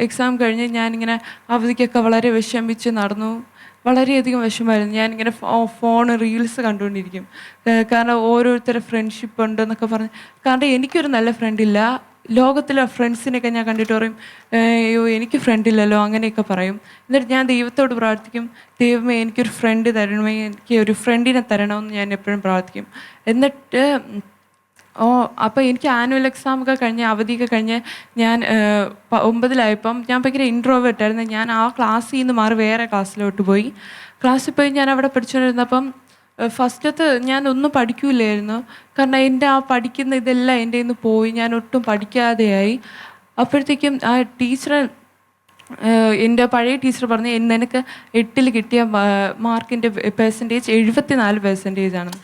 എക്സാം കഴിഞ്ഞ് ഞാനിങ്ങനെ അവധിക്കൊക്കെ വളരെ വിഷമിച്ച് നടന്നു. വളരെയധികം വിഷമമായിരുന്നു. ഞാനിങ്ങനെ ഫോൺ റീൽസ് കണ്ടുകൊണ്ടിരിക്കും. കാരണം ഓരോരുത്തരുടെ ഫ്രണ്ട്ഷിപ്പ് ഉണ്ടെന്നൊക്കെ പറഞ്ഞ്, കാരണം എനിക്കൊരു നല്ല ഫ്രണ്ടില്ല. ലോകത്തിലെ ഫ്രണ്ട്സിനെയൊക്കെ ഞാൻ കണ്ടിട്ട് പറയും, അയ്യോ എനിക്ക് ഫ്രണ്ടില്ലല്ലോ, അങ്ങനെയൊക്കെ പറയും. എന്നിട്ട് ഞാൻ ദൈവത്തോട് പ്രാർത്ഥിക്കും, ദൈവമേ എനിക്കൊരു ഫ്രണ്ട് തരണമേ, എനിക്ക് ഒരു ഫ്രണ്ടിനെ തരണമെന്ന് ഞാൻ എപ്പോഴും പ്രാർത്ഥിക്കും. എന്നിട്ട് അപ്പോൾ എനിക്ക് ആനുവൽ എക്സാമൊക്കെ കഴിഞ്ഞ് അവധിയൊക്കെ കഴിഞ്ഞ് ഞാൻ 9ലായപ്പം ഞാൻ ഭയങ്കര ഇൻട്രോവേർട്ടായിരുന്നു. ഞാൻ ആ ക്ലാസ്സിൽ നിന്ന് മാറി വേറെ ക്ലാസ്സിലോട്ട് പോയി. ക്ലാസ്സിൽ പോയി ഞാൻ അവിടെ പഠിച്ചുകൊണ്ടിരുന്നപ്പം ഫസ്റ്റത്തെ ഞാൻ ഒന്നും പഠിക്കൂലായിരുന്നു. കാരണം എൻ്റെ ആ പഠിക്കുന്ന ഇതെല്ലാം എൻ്റെ കയ്യിൽ നിന്ന് പോയി. ഞാൻ ഒട്ടും പഠിക്കാതെയായി. അപ്പോഴത്തേക്കും ആ ടീച്ചർ, എൻ്റെ പഴയ ടീച്ചർ പറഞ്ഞു, നിനക്ക് 8ൽ കിട്ടിയ മാർക്കിൻ്റെ പെർസെൻറ്റേജ് 74% ആണ്.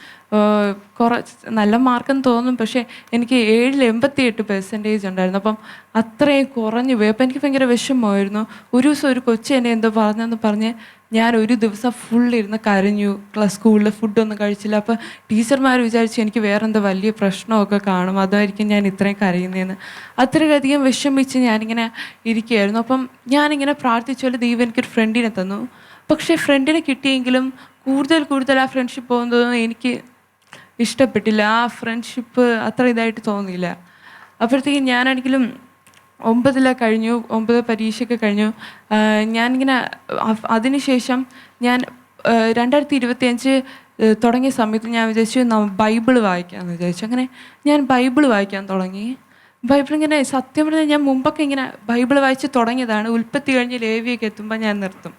നല്ല മാർക്കെന്ന് തോന്നും, പക്ഷേ എനിക്ക് 7ൽ 88% ഉണ്ടായിരുന്നു. അപ്പം അത്രയും കുറഞ്ഞു പോയി. അപ്പം എനിക്ക് ഭയങ്കര വിഷമമായിരുന്നു. ഒരു ദിവസം ഒരു കൊച്ചു എന്നെ എന്തോ പറഞ്ഞെന്ന് പറഞ്ഞ് ഞാൻ ഒരു ദിവസം ഫുള്ളിരുന്ന് കരഞ്ഞു. സ്കൂളിൽ ഫുഡൊന്നും കഴിച്ചില്ല. അപ്പോൾ ടീച്ചർമാർ വിചാരിച്ചു എനിക്ക് വേറെന്തോ വലിയ പ്രശ്നമൊക്കെ കാണും, അതായിരിക്കും ഞാൻ ഇത്രയും കരയുന്നതെന്ന്. അത്രയധികം വിഷമിച്ച് ഞാനിങ്ങനെ ഇരിക്കുകയായിരുന്നു. അപ്പം ഞാനിങ്ങനെ പ്രാർത്ഥിച്ചാൽ ദൈവം എനിക്കൊരു ഫ്രണ്ടിനെ തന്നു. പക്ഷേ ഫ്രണ്ടിനെ കിട്ടിയെങ്കിലും കൂടുതൽ ആ ഫ്രണ്ട്ഷിപ്പ് പോകുന്നതൊന്നും എനിക്ക് ഇഷ്ടപ്പെട്ടില്ല. ആ ഫ്രണ്ട്ഷിപ്പ് അത്ര ഇതായിട്ട് തോന്നിയില്ല. അപ്പോഴത്തേക്കും ഞാനാണെങ്കിലും 9 കഴിഞ്ഞു, 9 പരീക്ഷയൊക്കെ കഴിഞ്ഞു. ഞാനിങ്ങനെ അതിനുശേഷം ഞാൻ 2025 തുടങ്ങിയ സമയത്ത് ഞാൻ വിചാരിച്ചു ബൈബിൾ വായിക്കാമെന്ന് വിചാരിച്ചു. അങ്ങനെ ഞാൻ ബൈബിൾ വായിക്കാൻ തുടങ്ങി. ബൈബിൾ ഇങ്ങനെ സത്യം പറഞ്ഞാൽ ഞാൻ മുമ്പൊക്കെ ഇങ്ങനെ ബൈബിൾ വായിച്ച് തുടങ്ങിയതാണ്. ഉൽപ്പത്തി കഴിഞ്ഞ് ലേവിയൊക്കെ എത്തുമ്പോൾ ഞാൻ നിർത്തും.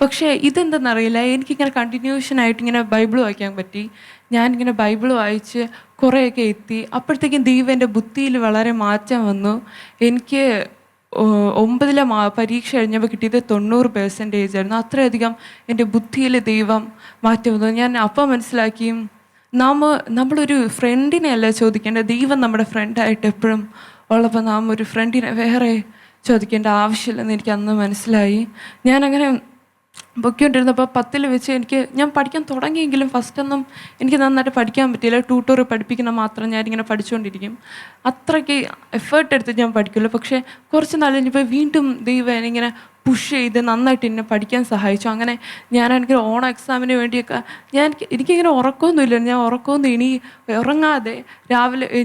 പക്ഷേ ഇതെന്തെന്നറിയില്ല, എനിക്കിങ്ങനെ കണ്ടിന്യൂഷനായിട്ട് ഇങ്ങനെ ബൈബിൾ വായിക്കാൻ പറ്റി. ഞാനിങ്ങനെ ബൈബിൾ വായിച്ച് കുറേയൊക്കെ എത്തി. അപ്പോഴത്തേക്കും ദൈവം എൻ്റെ ബുദ്ധിയിൽ വളരെ മാറ്റം വന്നു. എനിക്ക് 9ലെ പരീക്ഷ കഴിഞ്ഞപ്പോൾ കിട്ടിയത് 90% ആയിരുന്നു. അത്രയധികം എൻ്റെ ബുദ്ധിയിൽ ദൈവം മാറ്റം വന്നു. ഞാൻ അപ്പം മനസ്സിലാക്കി, നമ്മളൊരു ഫ്രണ്ടിനെ അല്ല ചോദിക്കേണ്ടത്, ദൈവം നമ്മുടെ ഫ്രണ്ടായിട്ട് എപ്പോഴും ഉള്ളപ്പോൾ നാം ഒരു ഫ്രണ്ടിനെ വേറെ ചോദിക്കേണ്ട ആവശ്യമില്ലെന്ന് എനിക്ക് അന്ന് മനസ്സിലായി. ഞാനങ്ങനെ പൊയ്ക്കൊണ്ടിരുന്നപ്പോൾ 10ൽ വെച്ച് ഞാൻ പഠിക്കാൻ തുടങ്ങിയെങ്കിലും ഫസ്റ്റൊന്നും എനിക്ക് നന്നായിട്ട് പഠിക്കാൻ പറ്റിയില്ല. ട്യൂട്ടോർ പഠിപ്പിക്കുന്ന മാത്രം ഞാനിങ്ങനെ പഠിച്ചുകൊണ്ടിരിക്കും. അത്രയ്ക്ക് എഫേർട്ട് എടുത്ത് ഞാൻ പഠിക്കില്ല. പക്ഷേ കുറച്ച് നാൾ കഴിഞ്ഞപ്പോൾ വീണ്ടും ദൈവം ഇങ്ങനെ പുഷ് ചെയ്ത് നന്നായിട്ട് എന്നെ പഠിക്കാൻ സഹായിച്ചു. അങ്ങനെ ഞാനെനിക്ക് ഓണം എക്സാമിന് വേണ്ടിയൊക്കെ എനിക്കിങ്ങനെ ഉറക്കമൊന്നുമില്ല. ഞാൻ ഉറക്കമൊന്നും ഉറങ്ങാതെ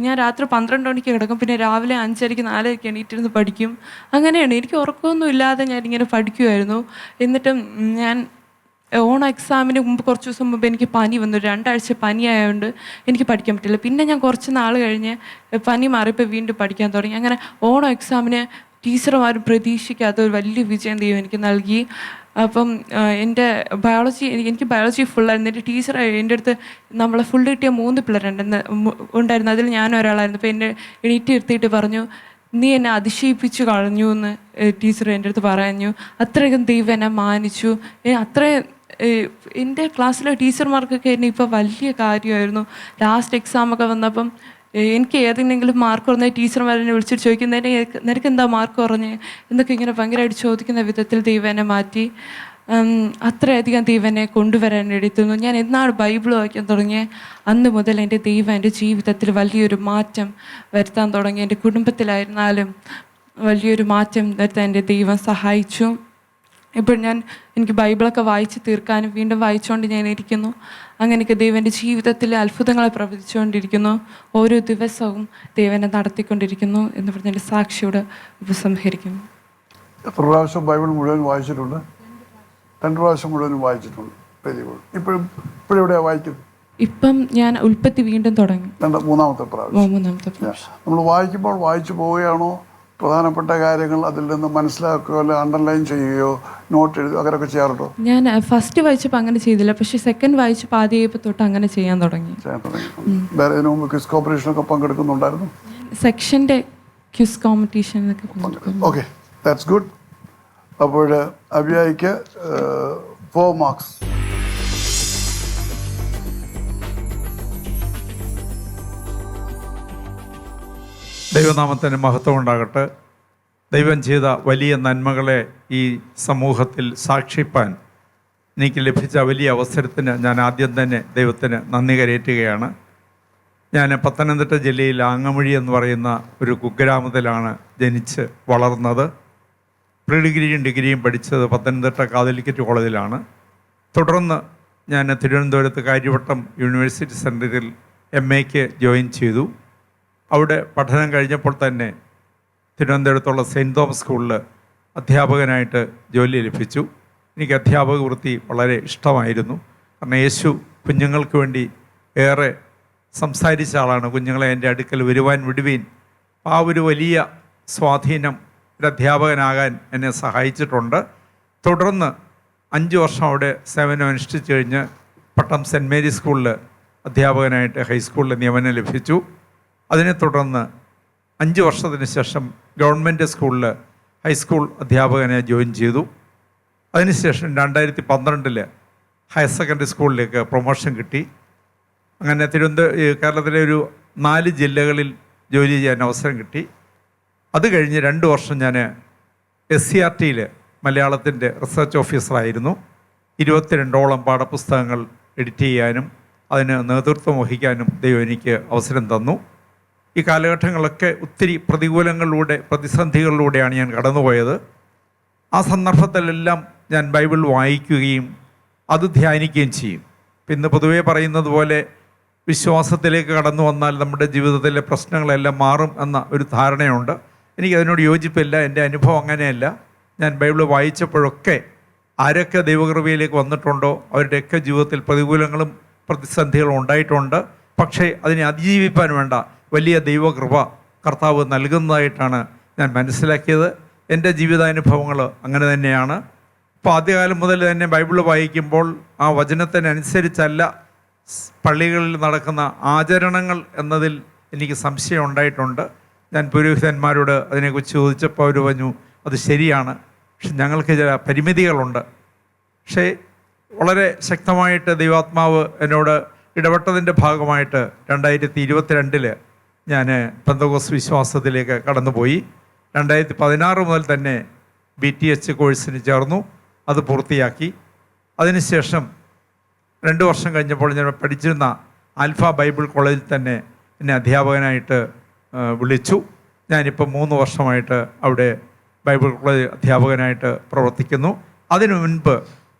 ഞാൻ രാത്രി 12 മണിക്ക് കിടക്കും. പിന്നെ രാവിലെ 5:30 4:00 എണീറ്റിരുന്ന് പഠിക്കും. അങ്ങനെയാണ്, എനിക്ക് ഉറക്കമൊന്നും ഇല്ലാതെ ഞാനിങ്ങനെ പഠിക്കുമായിരുന്നു. എന്നിട്ടും ഞാൻ ഓണം എക്സാമിന് മുമ്പ് കുറച്ച് ദിവസം മുമ്പ് എനിക്ക് പനി വന്നു. 2 ആഴ്ച പനിയായതുകൊണ്ട് എനിക്ക് പഠിക്കാൻ പറ്റില്ല. പിന്നെ ഞാൻ കുറച്ച് നാൾ കഴിഞ്ഞ് പനി മാറിയപ്പോൾ വീണ്ടും പഠിക്കാൻ തുടങ്ങി. അങ്ങനെ ഓണം എക്സാമിന് ടീച്ചർമാരും പ്രതീക്ഷിക്കാത്ത ഒരു വലിയ വിജയം ദൈവം എനിക്ക് നൽകി. അപ്പം എൻ്റെ എനിക്ക് ബയോളജി ഫുള്ളായിരുന്നു. എൻ്റെ ടീച്ചർ എൻ്റെ അടുത്ത് നമ്മളെ ഫുള്ള് കിട്ടിയ 3 പിള്ളേരുണ്ടായിരുന്നു. അതിൽ ഞാനും ഒരാളായിരുന്നു. അപ്പോൾ എന്നെ എണീറ്റ് ഇരുത്തിയിട്ട് പറഞ്ഞു, നീ എന്നെ അതിശയിപ്പിച്ചു കളഞ്ഞു എന്ന് ടീച്ചർ എൻ്റെ അടുത്ത് പറഞ്ഞു. അത്രയധികം ദൈവം എന്നെ മാനിച്ചു. അത്രയും എൻ്റെ ക്ലാസ്സിലെ ടീച്ചർമാർക്കൊക്കെ എന്നെ ഇപ്പോൾ വലിയ കാര്യമായിരുന്നു. ലാസ്റ്റ് എക്സാമൊക്കെ വന്നപ്പം എനിക്ക് ഏതെങ്കിലും മാർക്ക് കുറഞ്ഞ ടീച്ചർമാരെന്നെ വിളിച്ചിട്ട് ചോദിക്കുന്നതിന് നിനക്ക് എന്താ മാർക്ക് കുറഞ്ഞ് എന്നൊക്കെ ഇങ്ങനെ ഭയങ്കരമായിട്ട് ചോദിക്കുന്ന വിധത്തിൽ ദൈവം എന്നെ മാറ്റി. അത്രയധികം ദൈവം എന്നെ കൊണ്ടുവരാൻ എടുത്തുന്നു. ഞാൻ എന്നാണ് ബൈബിൾ വായിക്കാൻ തുടങ്ങിയത് അന്ന് മുതൽ എൻ്റെ ദൈവം എൻ്റെ ജീവിതത്തിൽ വലിയൊരു മാറ്റം വരുത്താൻ തുടങ്ങി. എൻ്റെ കുടുംബത്തിലായിരുന്നാലും വലിയൊരു മാറ്റം വരുത്താൻ എൻ്റെ ദൈവം സഹായിച്ചു. ഇപ്പോൾ എനിക്ക് ബൈബിളൊക്കെ വായിച്ച് തീർക്കാനും വീണ്ടും വായിച്ചുകൊണ്ട് ഞാൻ ഇരിക്കുന്നു. അങ്ങനെയൊക്കെ ദൈവൻ്റെ ജീവിതത്തിൽ അത്ഭുതങ്ങളെ പ്രവചിച്ചുകൊണ്ടിരിക്കുന്നു. ഓരോ ദിവസവും ദൈവനെ നടത്തിക്കൊണ്ടിരിക്കുന്നു എന്ന് പറഞ്ഞ് എൻ്റെ സാക്ഷിയോട് ഉപസംഹരിക്കുന്നു. എത്ര പ്രാവശ്യം ബൈബിൾ മുഴുവൻ വായിച്ചിട്ടുണ്ട്? 2 പ്രാവശ്യം മുഴുവനും വായിച്ചിട്ടുണ്ട്. Very good. ഇപ്പോഴും എവിടെയാണ് വായിക്കുന്നത്? ഇപ്പം ഞാൻ ഉൽപ്പത്തി വീണ്ടും തുടങ്ങി. മൂന്നാമത്തെ പ്രാവശ്യം. നമ്മൾ വായിക്കുമ്പോൾ വായിച്ചു പോവുകയാണോ? പ്രധാനപ്പെട്ട കാര്യങ്ങൾ അതിൽ നിന്ന് മനസ്സിലാക്കുകയോ അല്ലെങ്കിൽ അണ്ടർലൈൻ ചെയ്യുകയോ നോട്ട് എഴുതുകയോ അങ്ങനെയൊക്കെ ചെയ്യാറുണ്ടോ? ഞാൻ ഫസ്റ്റ് വായിച്ചപ്പോൾ അങ്ങനെ ചെയ്തില്ല. പക്ഷേ സെക്കൻഡ് വായിച്ചപ്പോൾ ആദ്യം തൊട്ട് അങ്ങനെ ചെയ്യാൻ തുടങ്ങി. വേറെ ഇതിനു മുമ്പ് ക്വിസ് കോമ്പറ്റീഷനൊക്കെ പങ്കെടുക്കുന്നുണ്ടായിരുന്നു? സെക്ഷൻ്റെ ക്വിസ് കോമ്പറ്റീഷനൊക്കെ പങ്കെടുക്കുന്നു. Okay, that's good. അപ്പോൾ അഭിയായിക്ക് 4 മാർക്സ്. ദൈവനാമത്തിന് മഹത്വം ഉണ്ടാകട്ടെ. ദൈവം ചെയ്ത വലിയ നന്മകളെ ഈ സമൂഹത്തിൽ സാക്ഷിപ്പാൻ എനിക്ക് ലഭിച്ച വലിയ അവസരത്തിന് ഞാൻ ആദ്യം തന്നെ ദൈവത്തിന് നന്ദി കരയറ്റുകയാണ്. ഞാൻ പത്തനംതിട്ട ജില്ലയിൽ ആങ്ങമഴി എന്ന് പറയുന്ന ഒരു കുഗ്രാമത്തിലാണ് ജനിച്ച് വളർന്നത്. പ്രീ ഡിഗ്രിയും ഡിഗ്രിയും പഠിച്ചത് പത്തനംതിട്ട കാതലിക്കറ്റ് കോളേജിലാണ്. തുടർന്ന് ഞാൻ തിരുവനന്തപുരത്ത് കാര്യവട്ടം യൂണിവേഴ്സിറ്റി സെൻറ്ററിൽ MA ജോയിൻ ചെയ്തു. അവിടെ പഠനം കഴിഞ്ഞപ്പോൾ തന്നെ തിരുവനന്തപുരത്തുള്ള സെൻറ്റ് തോമസ് സ്കൂളിൽ അധ്യാപകനായിട്ട് ജോലി ലഭിച്ചു. എനിക്ക് അധ്യാപക വൃത്തി വളരെ ഇഷ്ടമായിരുന്നു. കാരണം യേശു കുഞ്ഞുങ്ങൾക്ക് വേണ്ടി ഏറെ സംസാരിച്ച ആളാണ്. കുഞ്ഞുങ്ങളെ എൻ്റെ അടുക്കൽ വരുവാൻ വിടുവീൻ. ആ ഒരു വലിയ സ്വാധീനം ഒരു അധ്യാപകനാകാൻ എന്നെ സഹായിച്ചിട്ടുണ്ട്. തുടർന്ന് 5 വർഷം അവിടെ സേവനം അനുഷ്ഠിച്ചു കഴിഞ്ഞ് പട്ടം സെൻറ്റ് മേരി സ്കൂളിൽ അധ്യാപകനായിട്ട് ഹൈസ്കൂളിൽ നിയമനം ലഭിച്ചു. അതിനെ തുടർന്ന് 5 വർഷത്തിന് ശേഷം ഗവൺമെൻറ് സ്കൂളിൽ ഹൈസ്കൂൾ അധ്യാപകനെ ജോയിൻ ചെയ്തു. അതിനുശേഷം 2012 ഹയർ സെക്കൻഡറി സ്കൂളിലേക്ക് പ്രൊമോഷൻ കിട്ടി. അങ്ങനെ കേരളത്തിലെ ഒരു 4 ജില്ലകളിൽ ജോലി ചെയ്യാൻ അവസരം കിട്ടി. അത് കഴിഞ്ഞ് 2 വർഷം ഞാൻ SCRTയിൽ മലയാളത്തിൻ്റെ റിസർച്ച് ഓഫീസറായിരുന്നു. 22ഓളം പാഠപുസ്തകങ്ങൾ എഡിറ്റ് ചെയ്യാനും അതിന് നേതൃത്വം വഹിക്കാനും ദൈവം എനിക്ക് അവസരം തന്നു. ഈ കാലഘട്ടങ്ങളൊക്കെ ഒത്തിരി പ്രതിസന്ധികളിലൂടെയാണ് ഞാൻ കടന്നുപോയത്. ആ സന്ദർഭത്തിലെല്ലാം ഞാൻ ബൈബിൾ വായിക്കുകയും അത് ധ്യാനിക്കുകയും ചെയ്യും. ഇന്ന് പൊതുവേ പറയുന്നത് പോലെ വിശ്വാസത്തിലേക്ക് കടന്നു വന്നാൽ നമ്മുടെ ജീവിതത്തിലെ പ്രശ്നങ്ങളെല്ലാം മാറും എന്ന ഒരു ധാരണയുണ്ട്. എനിക്കതിനോട് യോജിപ്പില്ല. എൻ്റെ അനുഭവം അങ്ങനെയല്ല. ഞാൻ ബൈബിൾ വായിച്ചപ്പോഴൊക്കെ ആരൊക്കെ ദൈവകൃപയിലേക്ക് വന്നിട്ടുണ്ടോ അവരുടെയൊക്കെ ജീവിതത്തിൽ പ്രതികൂലങ്ങളും പ്രതിസന്ധികളും ഉണ്ടായിട്ടുണ്ട്. പക്ഷേ അതിനെ അതിജീവിപ്പാൻ വേണ്ട വലിയ ദൈവകൃപ കർത്താവ് നൽകുന്നതായിട്ടാണ് ഞാൻ മനസ്സിലാക്കിയത്. എൻ്റെ ജീവിതാനുഭവങ്ങൾ അങ്ങനെ തന്നെയാണ്. അപ്പോൾ ആദ്യകാലം മുതൽ തന്നെ ബൈബിൾ വായിക്കുമ്പോൾ ആ വചനത്തിനനുസരിച്ചല്ല പള്ളികളിൽ നടക്കുന്ന ആചരണങ്ങൾ എന്നതിൽ എനിക്ക് സംശയം ഉണ്ടായിട്ടുണ്ട്. ഞാൻ പുരോഹിതന്മാരോട് അതിനെക്കുറിച്ച് ചോദിച്ചപ്പോൾ അവർ പറഞ്ഞു അത് ശരിയാണ്, പക്ഷെ ഞങ്ങൾക്ക് ചില പരിമിതികളുണ്ട്. പക്ഷേ വളരെ ശക്തമായിട്ട് ദൈവാത്മാവ് എന്നോട് ഇടപെട്ടതിൻ്റെ ഭാഗമായിട്ട് 2022 ഞാൻ പെന്തക്കോസ്ത് വിശ്വാസത്തിലേക്ക് കടന്നുപോയി. 2016 മുതൽ തന്നെ BTH കോഴ്സിന് ചേർന്നു. അത് പൂർത്തിയാക്കി. അതിനുശേഷം 2 വർഷം കഴിഞ്ഞപ്പോൾ ഞാൻ പഠിച്ചിരുന്ന ആൽഫ ബൈബിൾ കോളേജിൽ തന്നെ എന്നെ അധ്യാപകനായിട്ട് വിളിച്ചു. ഞാനിപ്പോൾ 3 വർഷമായിട്ട് അവിടെ ബൈബിൾ കോളേജ് അധ്യാപകനായിട്ട് പ്രവർത്തിക്കുന്നു. അതിനു മുൻപ്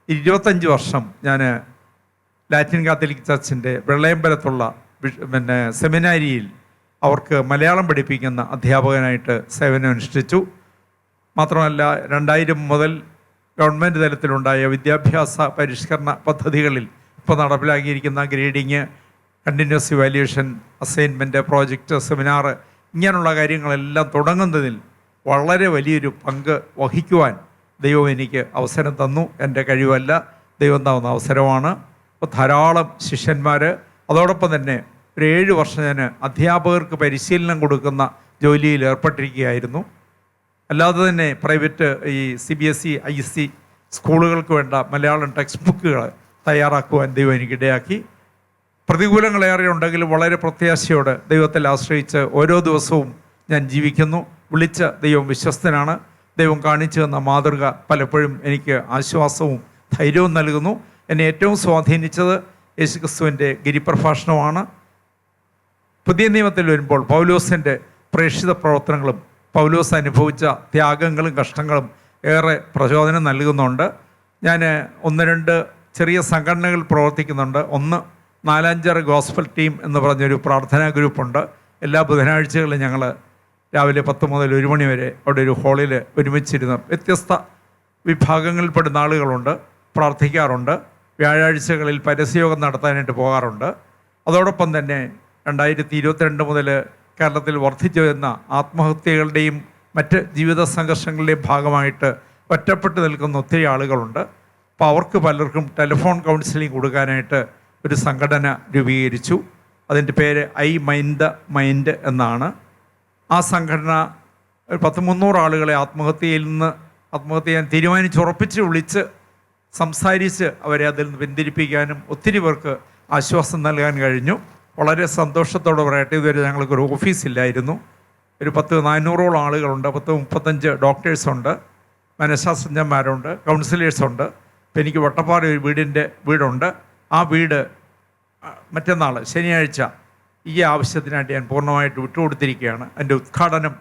25 വർഷം ഞാൻ ലാറ്റിൻ കാത്തലിക് ചർച്ചിൻ്റെ വെള്ളയമ്പലത്തുള്ള സെമിനാരിയിൽ അവർക്ക് മലയാളം പഠിപ്പിക്കുന്ന അധ്യാപകനായിട്ട് സേവനം അനുഷ്ഠിച്ചു. മാത്രമല്ല 2000 മുതൽ ഗവൺമെൻറ് തലത്തിലുണ്ടായ വിദ്യാഭ്യാസ പരിഷ്കരണ പദ്ധതികളിൽ ഇപ്പോൾ നടപ്പിലാക്കിയിരിക്കുന്ന grading, continuous evaluation, assignment, project, seminar ഇങ്ങനെയുള്ള കാര്യങ്ങളെല്ലാം തുടങ്ങുന്നതിൽ വളരെ വലിയൊരു പങ്ക് വഹിക്കുവാൻ ദൈവം എനിക്ക് അവസരം തന്നു. എൻ്റെ കഴിവല്ല, ദൈവം തന്ന അവസരമാണ്. അപ്പോൾ ധാരാളം ശിഷ്യന്മാർ, അതോടൊപ്പം തന്നെ ഒരു 7 വർഷം ഞാൻ അധ്യാപകർക്ക് പരിശീലനം കൊടുക്കുന്ന ജോലിയിൽ ഏർപ്പെട്ടിരിക്കുകയായിരുന്നു. അല്ലാതെ തന്നെ പ്രൈവറ്റ് ഈ CBSE IC സ്കൂളുകൾക്ക് വേണ്ട മലയാളം ടെക്സ്റ്റ് ബുക്കുകൾ തയ്യാറാക്കുവാൻ ദൈവം എനിക്കിടയാക്കി. പ്രതികൂലങ്ങളേറെ ഉണ്ടെങ്കിലും വളരെ പ്രത്യാശയോടെ ദൈവത്തിൽ ആശ്രയിച്ച് ഓരോ ദിവസവും ഞാൻ ജീവിക്കുന്നു. വിളിച്ച ദൈവം വിശ്വസ്തനാണ്. ദൈവം കാണിച്ചു തന്ന മാതൃക പലപ്പോഴും എനിക്ക് ആശ്വാസവും ധൈര്യവും നൽകുന്നു. എന്നെ ഏറ്റവും സ്വാധീനിച്ചത് യേശുക്രിസ്തുവിൻ്റെ ഗിരിപ്രഭാഷണമാണ്. പുതിയ നിയമത്തിൽ വരുമ്പോൾ പൗലോസിൻ്റെ പ്രേക്ഷിത പ്രവർത്തനങ്ങളും പൗലോസ് അനുഭവിച്ച ത്യാഗങ്ങളും കഷ്ടങ്ങളും ഏറെ പ്രചോദനം നൽകുന്നുണ്ട്. ഞാൻ 1-2 ചെറിയ സംഘടനകൾ പ്രവർത്തിക്കുന്നുണ്ട്. ഒന്ന് 4-5 ഗോസ്പൽ ടീം എന്ന് പറഞ്ഞൊരു പ്രാർത്ഥനാ ഗ്രൂപ്പുണ്ട്. എല്ലാ ബുധനാഴ്ചകളിലും ഞങ്ങൾ രാവിലെ 10 മുതൽ 1 മണി വരെ അവിടെ ഒരു ഹാളിൽ ഒരുമിച്ചിരുന്ന് വ്യത്യസ്ത വിഭാഗങ്ങളിൽപ്പെടുന്ന ആളുകളുണ്ട്, പ്രാർത്ഥിക്കാറുണ്ട്. വ്യാഴാഴ്ചകളിൽ പരസ്യയോഗം നടത്താനായിട്ട് പോകാറുണ്ട്. അതോടൊപ്പം തന്നെ 2022 മുതൽ കേരളത്തിൽ വർദ്ധിച്ചു വരുന്ന ആത്മഹത്യകളുടെയും മറ്റ് ജീവിത സംഘർഷങ്ങളുടെയും ഭാഗമായിട്ട് ഒറ്റപ്പെട്ട് നിൽക്കുന്ന ഒത്തിരി ആളുകളുണ്ട്. അപ്പോൾ അവർക്ക് പലർക്കും ടെലിഫോൺ കൗൺസിലിംഗ് കൊടുക്കാനായിട്ട് ഒരു സംഘടന രൂപീകരിച്ചു. അതിൻ്റെ പേര് ഐ മൈൻഡ് ദ മൈൻഡ് എന്നാണ്. ആ സംഘടന 100-300 ആളുകളെ ആത്മഹത്യ ചെയ്യാൻ തീരുമാനിച്ചുറപ്പിച്ച് വിളിച്ച് സംസാരിച്ച് അവരെ അതിൽ നിന്ന് പിന്തിരിപ്പിക്കാനും ഒത്തിരി പേർക്ക് ആശ്വാസം നൽകാൻ കഴിഞ്ഞു. വളരെ സന്തോഷത്തോടെ പറയട്ടെ, ഇതുവരെ ഞങ്ങൾക്കൊരു ഓഫീസില്ലായിരുന്നു. ഒരു 400ഓളം ആളുകളുണ്ട്. 35 ഡോക്ടേഴ്സുണ്ട്, മനഃശാസ്ത്രജ്ഞന്മാരുണ്ട്, കൗൺസിലേഴ്സുണ്ട്. ഇപ്പം എനിക്ക് വട്ടപ്പാറ ഒരു വീടുണ്ട്. ആ വീട് മറ്റന്നാൾ ശനിയാഴ്ച ഈ ആവശ്യത്തിനായിട്ട് ഞാൻ പൂർണ്ണമായിട്ട് വിട്ടുകൊടുത്തിരിക്കുകയാണ്. അതിൻ്റെ ഉദ്ഘാടനം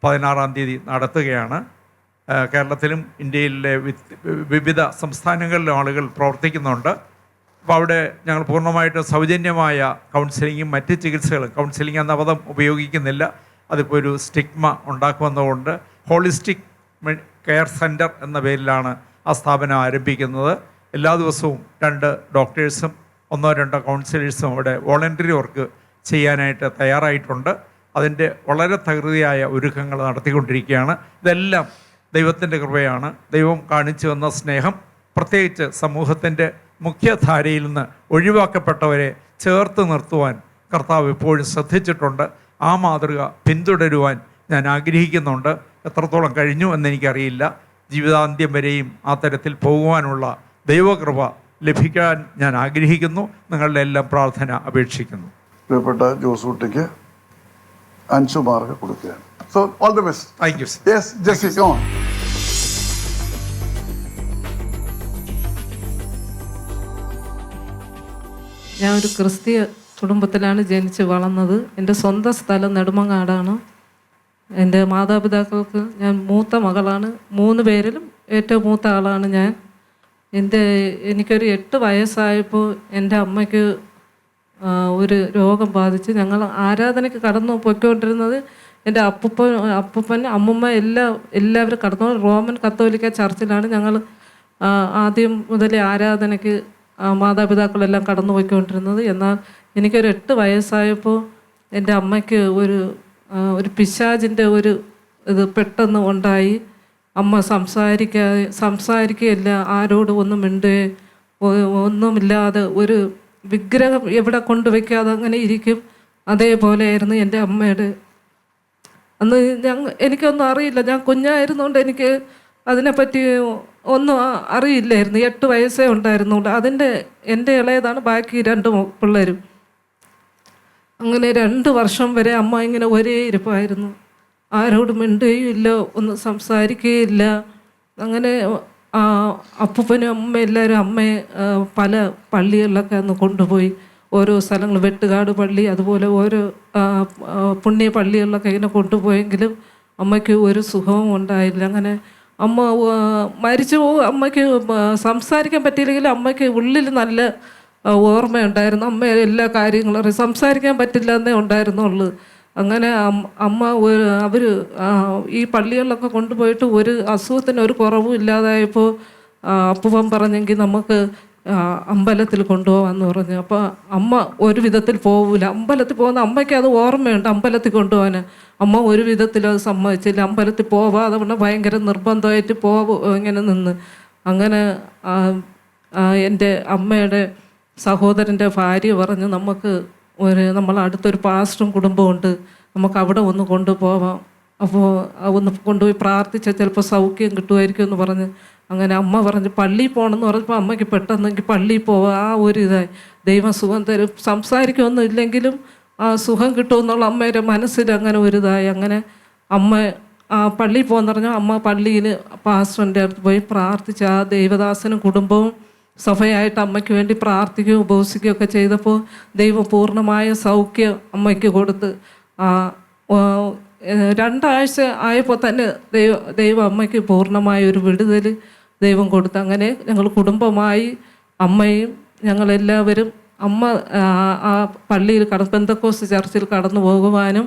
16-ാം തീയതി നടത്തുകയാണ്. കേരളത്തിലും ഇന്ത്യയിലെ വിവിധ സംസ്ഥാനങ്ങളിലും ആളുകൾ പ്രവർത്തിക്കുന്നുണ്ട്. അപ്പോൾ അവിടെ ഞങ്ങൾ പൂർണ്ണമായിട്ട് സൗജന്യമായ കൗൺസിലിങ്ങും മറ്റ് ചികിത്സകളും, കൗൺസിലിംഗ് എന്ന പദം ഉപയോഗിക്കുന്നില്ല, അതിപ്പോൾ ഒരു സ്റ്റിഗ്മ ഉണ്ടാക്കുമെന്നതുകൊണ്ട് ഹോളിസ്റ്റിക് കെയർ സെൻറ്റർ എന്ന പേരിലാണ് ആ സ്ഥാപനം ആരംഭിക്കുന്നത്. എല്ലാ ദിവസവും 2 ഡോക്ടേഴ്സും 1-2 കൗൺസിലേഴ്സും അവിടെ വോളണ്ടറി വർക്ക് ചെയ്യാനായിട്ട് തയ്യാറായിട്ടുണ്ട്. അതിൻ്റെ വളരെ തകൃതിയായ ഒരുക്കങ്ങൾ നടത്തിക്കൊണ്ടിരിക്കുകയാണ്. ഇതെല്ലാം ദൈവത്തിൻ്റെ കൃപയാണ്. ദൈവം കാണിച്ചു വന്ന സ്നേഹം, പ്രത്യേകിച്ച് സമൂഹത്തിൻ്റെ മുഖ്യധാരയിൽ നിന്ന് ഒഴിവാക്കപ്പെട്ടവരെ ചേർത്ത് നിർത്തുവാൻ കർത്താവ് എപ്പോഴും ശ്രദ്ധിച്ചിട്ടുണ്ട്. ആ മാതൃക പിന്തുടരുവാൻ ഞാൻ ആഗ്രഹിക്കുന്നുണ്ട്. എത്രത്തോളം കഴിഞ്ഞു എന്നെനിക്കറിയില്ല. ജീവിതാന്ത്യം വരെയും ആ തരത്തിൽ പോകുവാനുള്ള ദൈവകൃപ ലഭിക്കാൻ ഞാൻ ആഗ്രഹിക്കുന്നു. നിങ്ങളുടെ എല്ലാം പ്രാർത്ഥന അപേക്ഷിക്കുന്നു. പ്രിയപ്പെട്ട ജോസൂട്ടിക്ക് 5 മാർക്ക് കൊടുക്കുകയാണ്. So all the best. Thank you sir. Yes Jessie, come on. ഞാൻ ഒരു ക്രിസ്തീയ കുടുംബത്തിലാണ് ജനിച്ച് വളർന്നത്. എൻ്റെ സ്വന്തം സ്ഥലം നെടുമങ്ങാടാണ്. എൻ്റെ മാതാപിതാക്കൾക്ക് ഞാൻ മൂത്ത മകളാണ്. 3 പേരിലും ഏറ്റവും മൂത്ത ആളാണ് ഞാൻ. എനിക്കൊരു 8 വയസ്സായപ്പോൾ എൻ്റെ അമ്മയ്ക്ക് ഒരു രോഗം ബാധിച്ച് ഞങ്ങൾ ആരാധനയ്ക്ക് കടന്നു പോയിക്കൊണ്ടിരുന്നത് എൻ്റെ അപ്പൂപ്പൻ അമ്മൂമ്മ എല്ലാവരും കടന്നു റോമൻ കത്തോലിക്ക ചർച്ചിലാണ് ഞങ്ങൾ ആദ്യം മുതലേ ആരാധനയ്ക്ക് മാതാപിതാക്കളെല്ലാം കടന്നു പോയിക്കൊണ്ടിരുന്നത്. എന്നാൽ എനിക്കൊരു 8 വയസ്സായപ്പോൾ എൻ്റെ അമ്മയ്ക്ക് ഒരു പിശാചിൻ്റെ ഇത് പെട്ടെന്ന് ഉണ്ടായി. അമ്മ സംസാരിക്കുകയില്ല, ആരോടും ഒന്നും ഒന്നുമില്ലാതെ ഒരു വിഗ്രഹം എവിടെ കൊണ്ടുവയ്ക്കാതെ അങ്ങനെ ഇരിക്കും. അതേപോലെയായിരുന്നു എൻ്റെ അമ്മയുടെ. അന്ന് എനിക്കൊന്നും അറിയില്ല, ഞാൻ കുഞ്ഞായിരുന്നുകൊണ്ട് എനിക്ക് അതിനെപ്പറ്റി ഒന്നും അറിയില്ലായിരുന്നു. 8 വയസ്സേ ഉണ്ടായിരുന്നുള്ളൂ. എൻ്റെ ഇളയതാണ് ബാക്കി 2 പിള്ളേരും. അങ്ങനെ 2 വർഷം വരെ അമ്മ ഇങ്ങനെ ഒരേ ഇരിപ്പായിരുന്നു. ആരോടും മിണ്ടുകയും ഇല്ല, ഒന്നും സംസാരിക്കുകയില്ല. അങ്ങനെ അപ്പൂപ്പനും അമ്മ എല്ലാവരും അമ്മയെ പല പള്ളികളിലൊക്കെ അന്ന് കൊണ്ടുപോയി. ഓരോ സ്ഥലങ്ങൾ, വെട്ടുകാട് പള്ളി, അതുപോലെ ഓരോ പുണ്യ പള്ളികളിലൊക്കെ ഇങ്ങനെ കൊണ്ടുപോയെങ്കിലും അമ്മയ്ക്ക് ഒരു സുഖവും ഉണ്ടായില്ല. അങ്ങനെ അമ്മ മരിച്ചു പോകും. അമ്മയ്ക്ക് സംസാരിക്കാൻ പറ്റിയില്ലെങ്കിലും അമ്മയ്ക്ക് ഉള്ളിൽ നല്ല ഓർമ്മയുണ്ടായിരുന്നു. അമ്മ എല്ലാ കാര്യങ്ങളും അറിയാം. സംസാരിക്കാൻ പറ്റില്ല എന്നേ ഉണ്ടായിരുന്നുള്ളൂ. അങ്ങനെ അമ്മ അവർ ഈ പള്ളികളിലൊക്കെ കൊണ്ടുപോയിട്ട് ഒരു അസുഖത്തിന് ഒരു കുറവും ഇല്ലാതായപ്പോൾ അപ്പൂപ്പൻ പറഞ്ഞെങ്കിൽ നമുക്ക് അമ്പലത്തിൽ കൊണ്ടുപോകാമെന്ന് പറഞ്ഞു. അപ്പോൾ അമ്മ ഒരു വിധത്തിൽ പോവില്ല. അമ്പലത്തിൽ പോകുന്ന അമ്മയ്ക്ക് അത് ഓർമ്മയുണ്ട്, അമ്പലത്തിൽ കൊണ്ടുപോകാൻ. അമ്മ ഒരു വിധത്തിൽ അത് സമ്മതിച്ചില്ല. അമ്പലത്തിൽ പോവാതെ പറഞ്ഞാൽ ഭയങ്കര നിർബന്ധമായിട്ട് ഇങ്ങനെ നിന്ന്. അങ്ങനെ എൻ്റെ അമ്മയുടെ സഹോദരൻ്റെ ഭാര്യ പറഞ്ഞു, നമ്മളടുത്തൊരു പാസ്റ്ററും കുടുംബമുണ്ട്, നമുക്ക് അവിടെ ഒന്ന് കൊണ്ടുപോവാം. അപ്പോൾ ഒന്ന് കൊണ്ടുപോയി പ്രാർത്ഥിച്ചാൽ ചിലപ്പോൾ സൗഖ്യം കിട്ടുമായിരിക്കും എന്ന് പറഞ്ഞ്. അങ്ങനെ അമ്മ പറഞ്ഞ് പള്ളിയിൽ പോകണമെന്ന് പറഞ്ഞപ്പോൾ അമ്മയ്ക്ക് പെട്ടെന്നെങ്കിൽ പള്ളിയിൽ പോവാം. ആ ഒരു ഇതായി. ദൈവം സുഖം തരും, സംസാരിക്കുമൊന്നും ഇല്ലെങ്കിലും ആ സുഖം കിട്ടുമെന്നുള്ള അമ്മയുടെ മനസ്സിൽ അങ്ങനെ ഒരു ഇതായി. അങ്ങനെ അമ്മ പള്ളിയിൽ പോകുമെന്ന് പറഞ്ഞാൽ അമ്മ പള്ളിയിൽ പാസ്റ്ററിൻ്റെ അടുത്ത് പോയി പ്രാർത്ഥിച്ച് ആ ദൈവദാസനും കുടുംബവും സഭയായിട്ട് അമ്മയ്ക്ക് വേണ്ടി പ്രാർത്ഥിക്കുകയും ഉപവസിക്കുകയും ഒക്കെ ചെയ്തപ്പോൾ ദൈവം പൂർണ്ണമായ സൗഖ്യം അമ്മയ്ക്ക് കൊടുത്ത് 2 ആഴ്ച ആയപ്പോൾ തന്നെ ദൈവം അമ്മയ്ക്ക് പൂർണ്ണമായ ഒരു വിടുതൽ ദൈവം കൊടുത്തു. അങ്ങനെ ഞങ്ങൾ കുടുംബമായി അമ്മയും ഞങ്ങളെല്ലാവരും അമ്മ ആ പള്ളിയിൽ പെന്തക്കോസ്ത് ചർച്ചിൽ കടന്നു പോകുവാനും,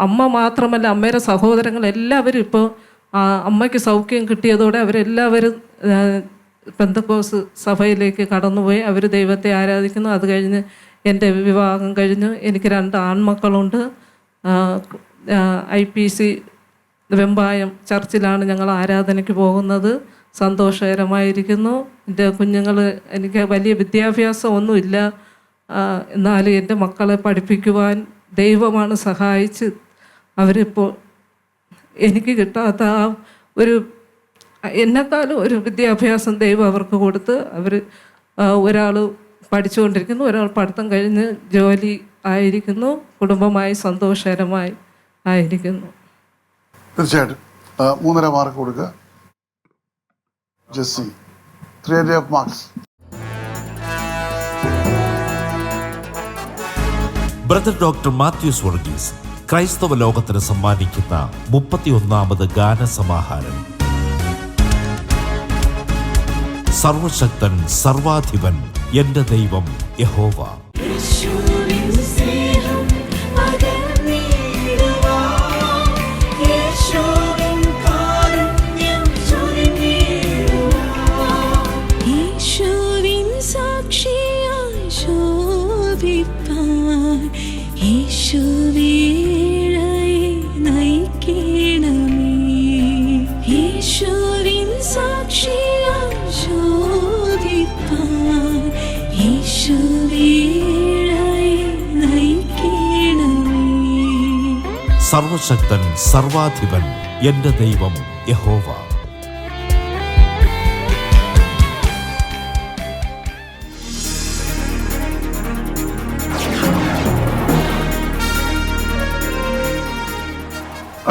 അമ്മ മാത്രമല്ല അമ്മയുടെ സഹോദരങ്ങൾ എല്ലാവരും ഇപ്പോൾ അമ്മയ്ക്ക് സൗഖ്യം കിട്ടിയതോടെ അവരെല്ലാവരും പെന്തക്കോസ്ത് സഭയിലേക്ക് കടന്നുപോയി അവർ ദൈവത്തെ ആരാധിക്കുന്നു. അത് കഴിഞ്ഞ് എൻ്റെ വിവാഹം കഴിഞ്ഞു. എനിക്ക് 2 ആൺമക്കളുണ്ട്. IPC വെമ്പായം ചർച്ചിലാണ് ഞങ്ങൾ ആരാധനയ്ക്ക് പോകുന്നത്. സന്തോഷകരമായിരിക്കുന്നു. എൻ്റെ കുഞ്ഞുങ്ങൾ, എനിക്ക് വലിയ വിദ്യാഭ്യാസം ഒന്നുമില്ല, എന്നാലും എൻ്റെ മക്കളെ പഠിപ്പിക്കുവാൻ ദൈവമാണ് സഹായിച്ച്. അവരിപ്പോൾ എനിക്ക് കിട്ടാത്ത എന്നെക്കാളും ഒരു വിദ്യാഭ്യാസം ദൈവം അവർക്ക് കൊടുത്ത് ഒരാൾ പഠിച്ചുകൊണ്ടിരിക്കുന്നു, ഒരാൾ പഠിത്തം കഴിഞ്ഞ് ജോലി ആയിരിക്കുന്നു. കുടുംബമായി സന്തോഷകരമായി ആയിരിക്കുന്നു. തീർച്ചയായിട്ടും 3.5 മാർക്ക് കൊടുക്കുക. Jessie 3.5 marks. Brother doctor Mathews Varghese ക്രൈസ്തവ ലോകത്തിന് സമ്മാനിക്കുന്ന 31ാമത് ഗാനസമാഹാരം. സർവശക്തൻ സർവാധിപൻ എന്റെ ദൈവം യഹോവ. സർവശക്തൻ സർവാധിപൻ എന്റെ ദൈവം യഹോവ.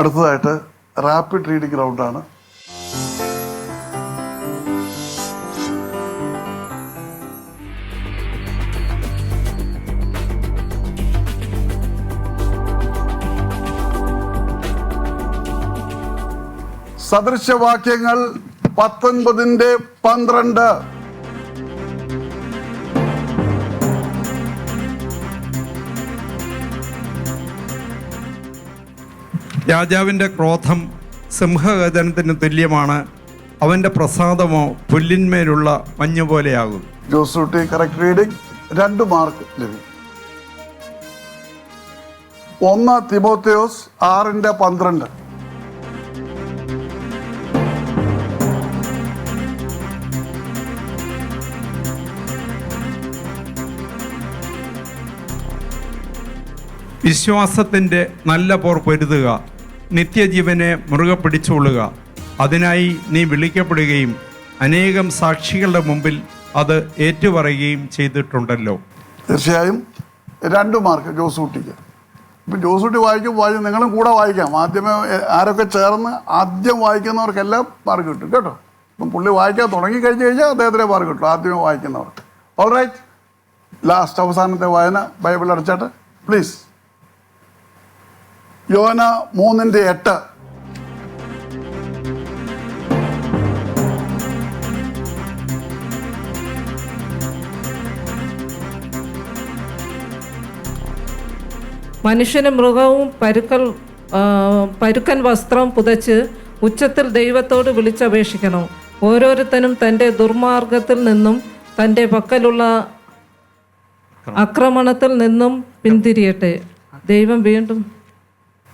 അടുത്തതായിട്ട് റാപ്പിഡ് റീഡിംഗ് റൗണ്ടാണ്. സദൃശവാക്യങ്ങൾ 19:12. രാജാവിൻ്റെ ക്രോധം സിംഹഗർജനത്തിന് തുല്യമാണ്, അവൻ്റെ പ്രസാദമോ പുല്ലിന്മേലുള്ള മഞ്ഞു പോലെയാകും. ജോസൂട്ടി കറക്റ്റ് റീഡിംഗ്, 2 മാർക്ക് ലഭിക്കും. 1 തിമോത്തിയോസ് 6:12. വിശ്വാസത്തിൻ്റെ നല്ല പോർ പൊരുതുക, നിത്യജീവനെ മുറുകെ പിടിച്ചുകൊള്ളുക. അതിനായി നീ വിളിക്കപ്പെടുകയും അനേകം സാക്ഷികളുടെ മുമ്പിൽ അത് ഏറ്റുപറയുകയും ചെയ്തിട്ടുണ്ടല്ലോ. തീർച്ചയായും 2 മാർക്ക് ജോസൂട്ടിക്ക്. ഇപ്പം ജോസൂട്ടി വായിക്കും നിങ്ങളും കൂടെ വായിക്കാം. ആദ്യമേ ആരൊക്കെ ചേർന്ന് ആദ്യം വായിക്കുന്നവർക്കെല്ലാം മാർക്ക് കിട്ടും കേട്ടോ. ഇപ്പം പുള്ളി വായിക്കാൻ തുടങ്ങിക്കഴിഞ്ഞ് കഴിഞ്ഞാൽ അദ്ദേഹത്തിന് മാർക്ക് കിട്ടും, ആദ്യമേ വായിക്കുന്നവർക്ക്. ഓൾ റൈറ്റ്, ലാസ്റ്റ് അവസാനത്തെ വായന ബൈബിൾ അടച്ചാട്ട് പ്ലീസ്. യോന 3:8. മനുഷ്യനും മൃഗവും പരുക്കൻ വസ്ത്രം പുതച്ച് ഉച്ചത്തിൽ ദൈവത്തോട് വിളിച്ചപേക്ഷിക്കണം. ഓരോരുത്തനും തൻ്റെ ദുർമാർഗത്തിൽ നിന്നും തൻ്റെ പക്കലുള്ള ആക്രമണത്തിൽ നിന്നും പിന്തിരിയട്ടെ. ദൈവം വീണ്ടും.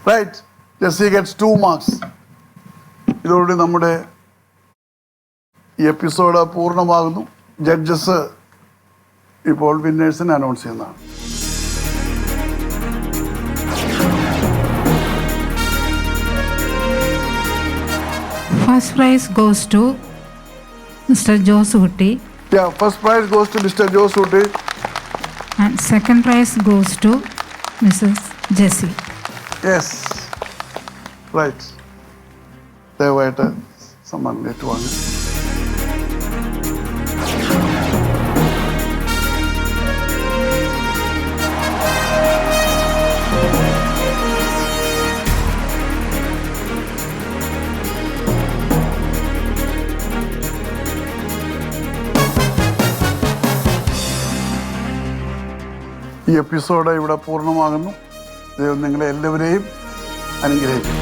Right, Jessie gets 2 marks. ഇതോടുകൂടി നമ്മുടെ ഈ എപ്പിസോഡ് പൂർണ്ണമാകുന്നു. ജഡ്ജസ് ഇപ്പോൾ വിന്നേഴ്സിനെ അനൗൺസ് ചെയ്യുന്നതാണ്. First prize goes to Mr. Josuti. Yeah, first prize goes to Mr. Josuti. And second prize goes to Mrs. Jessie. Yes, right. ദയവായിട്ട് സമ്മാനം ഏറ്റുവാങ്ങും. ഈ എപ്പിസോഡ് ഇവിടെ പൂർണ്ണമാകുന്നു. ദൈവം നിങ്ങളെ എല്ലാവരെയും അനുഗ്രഹിക്കും.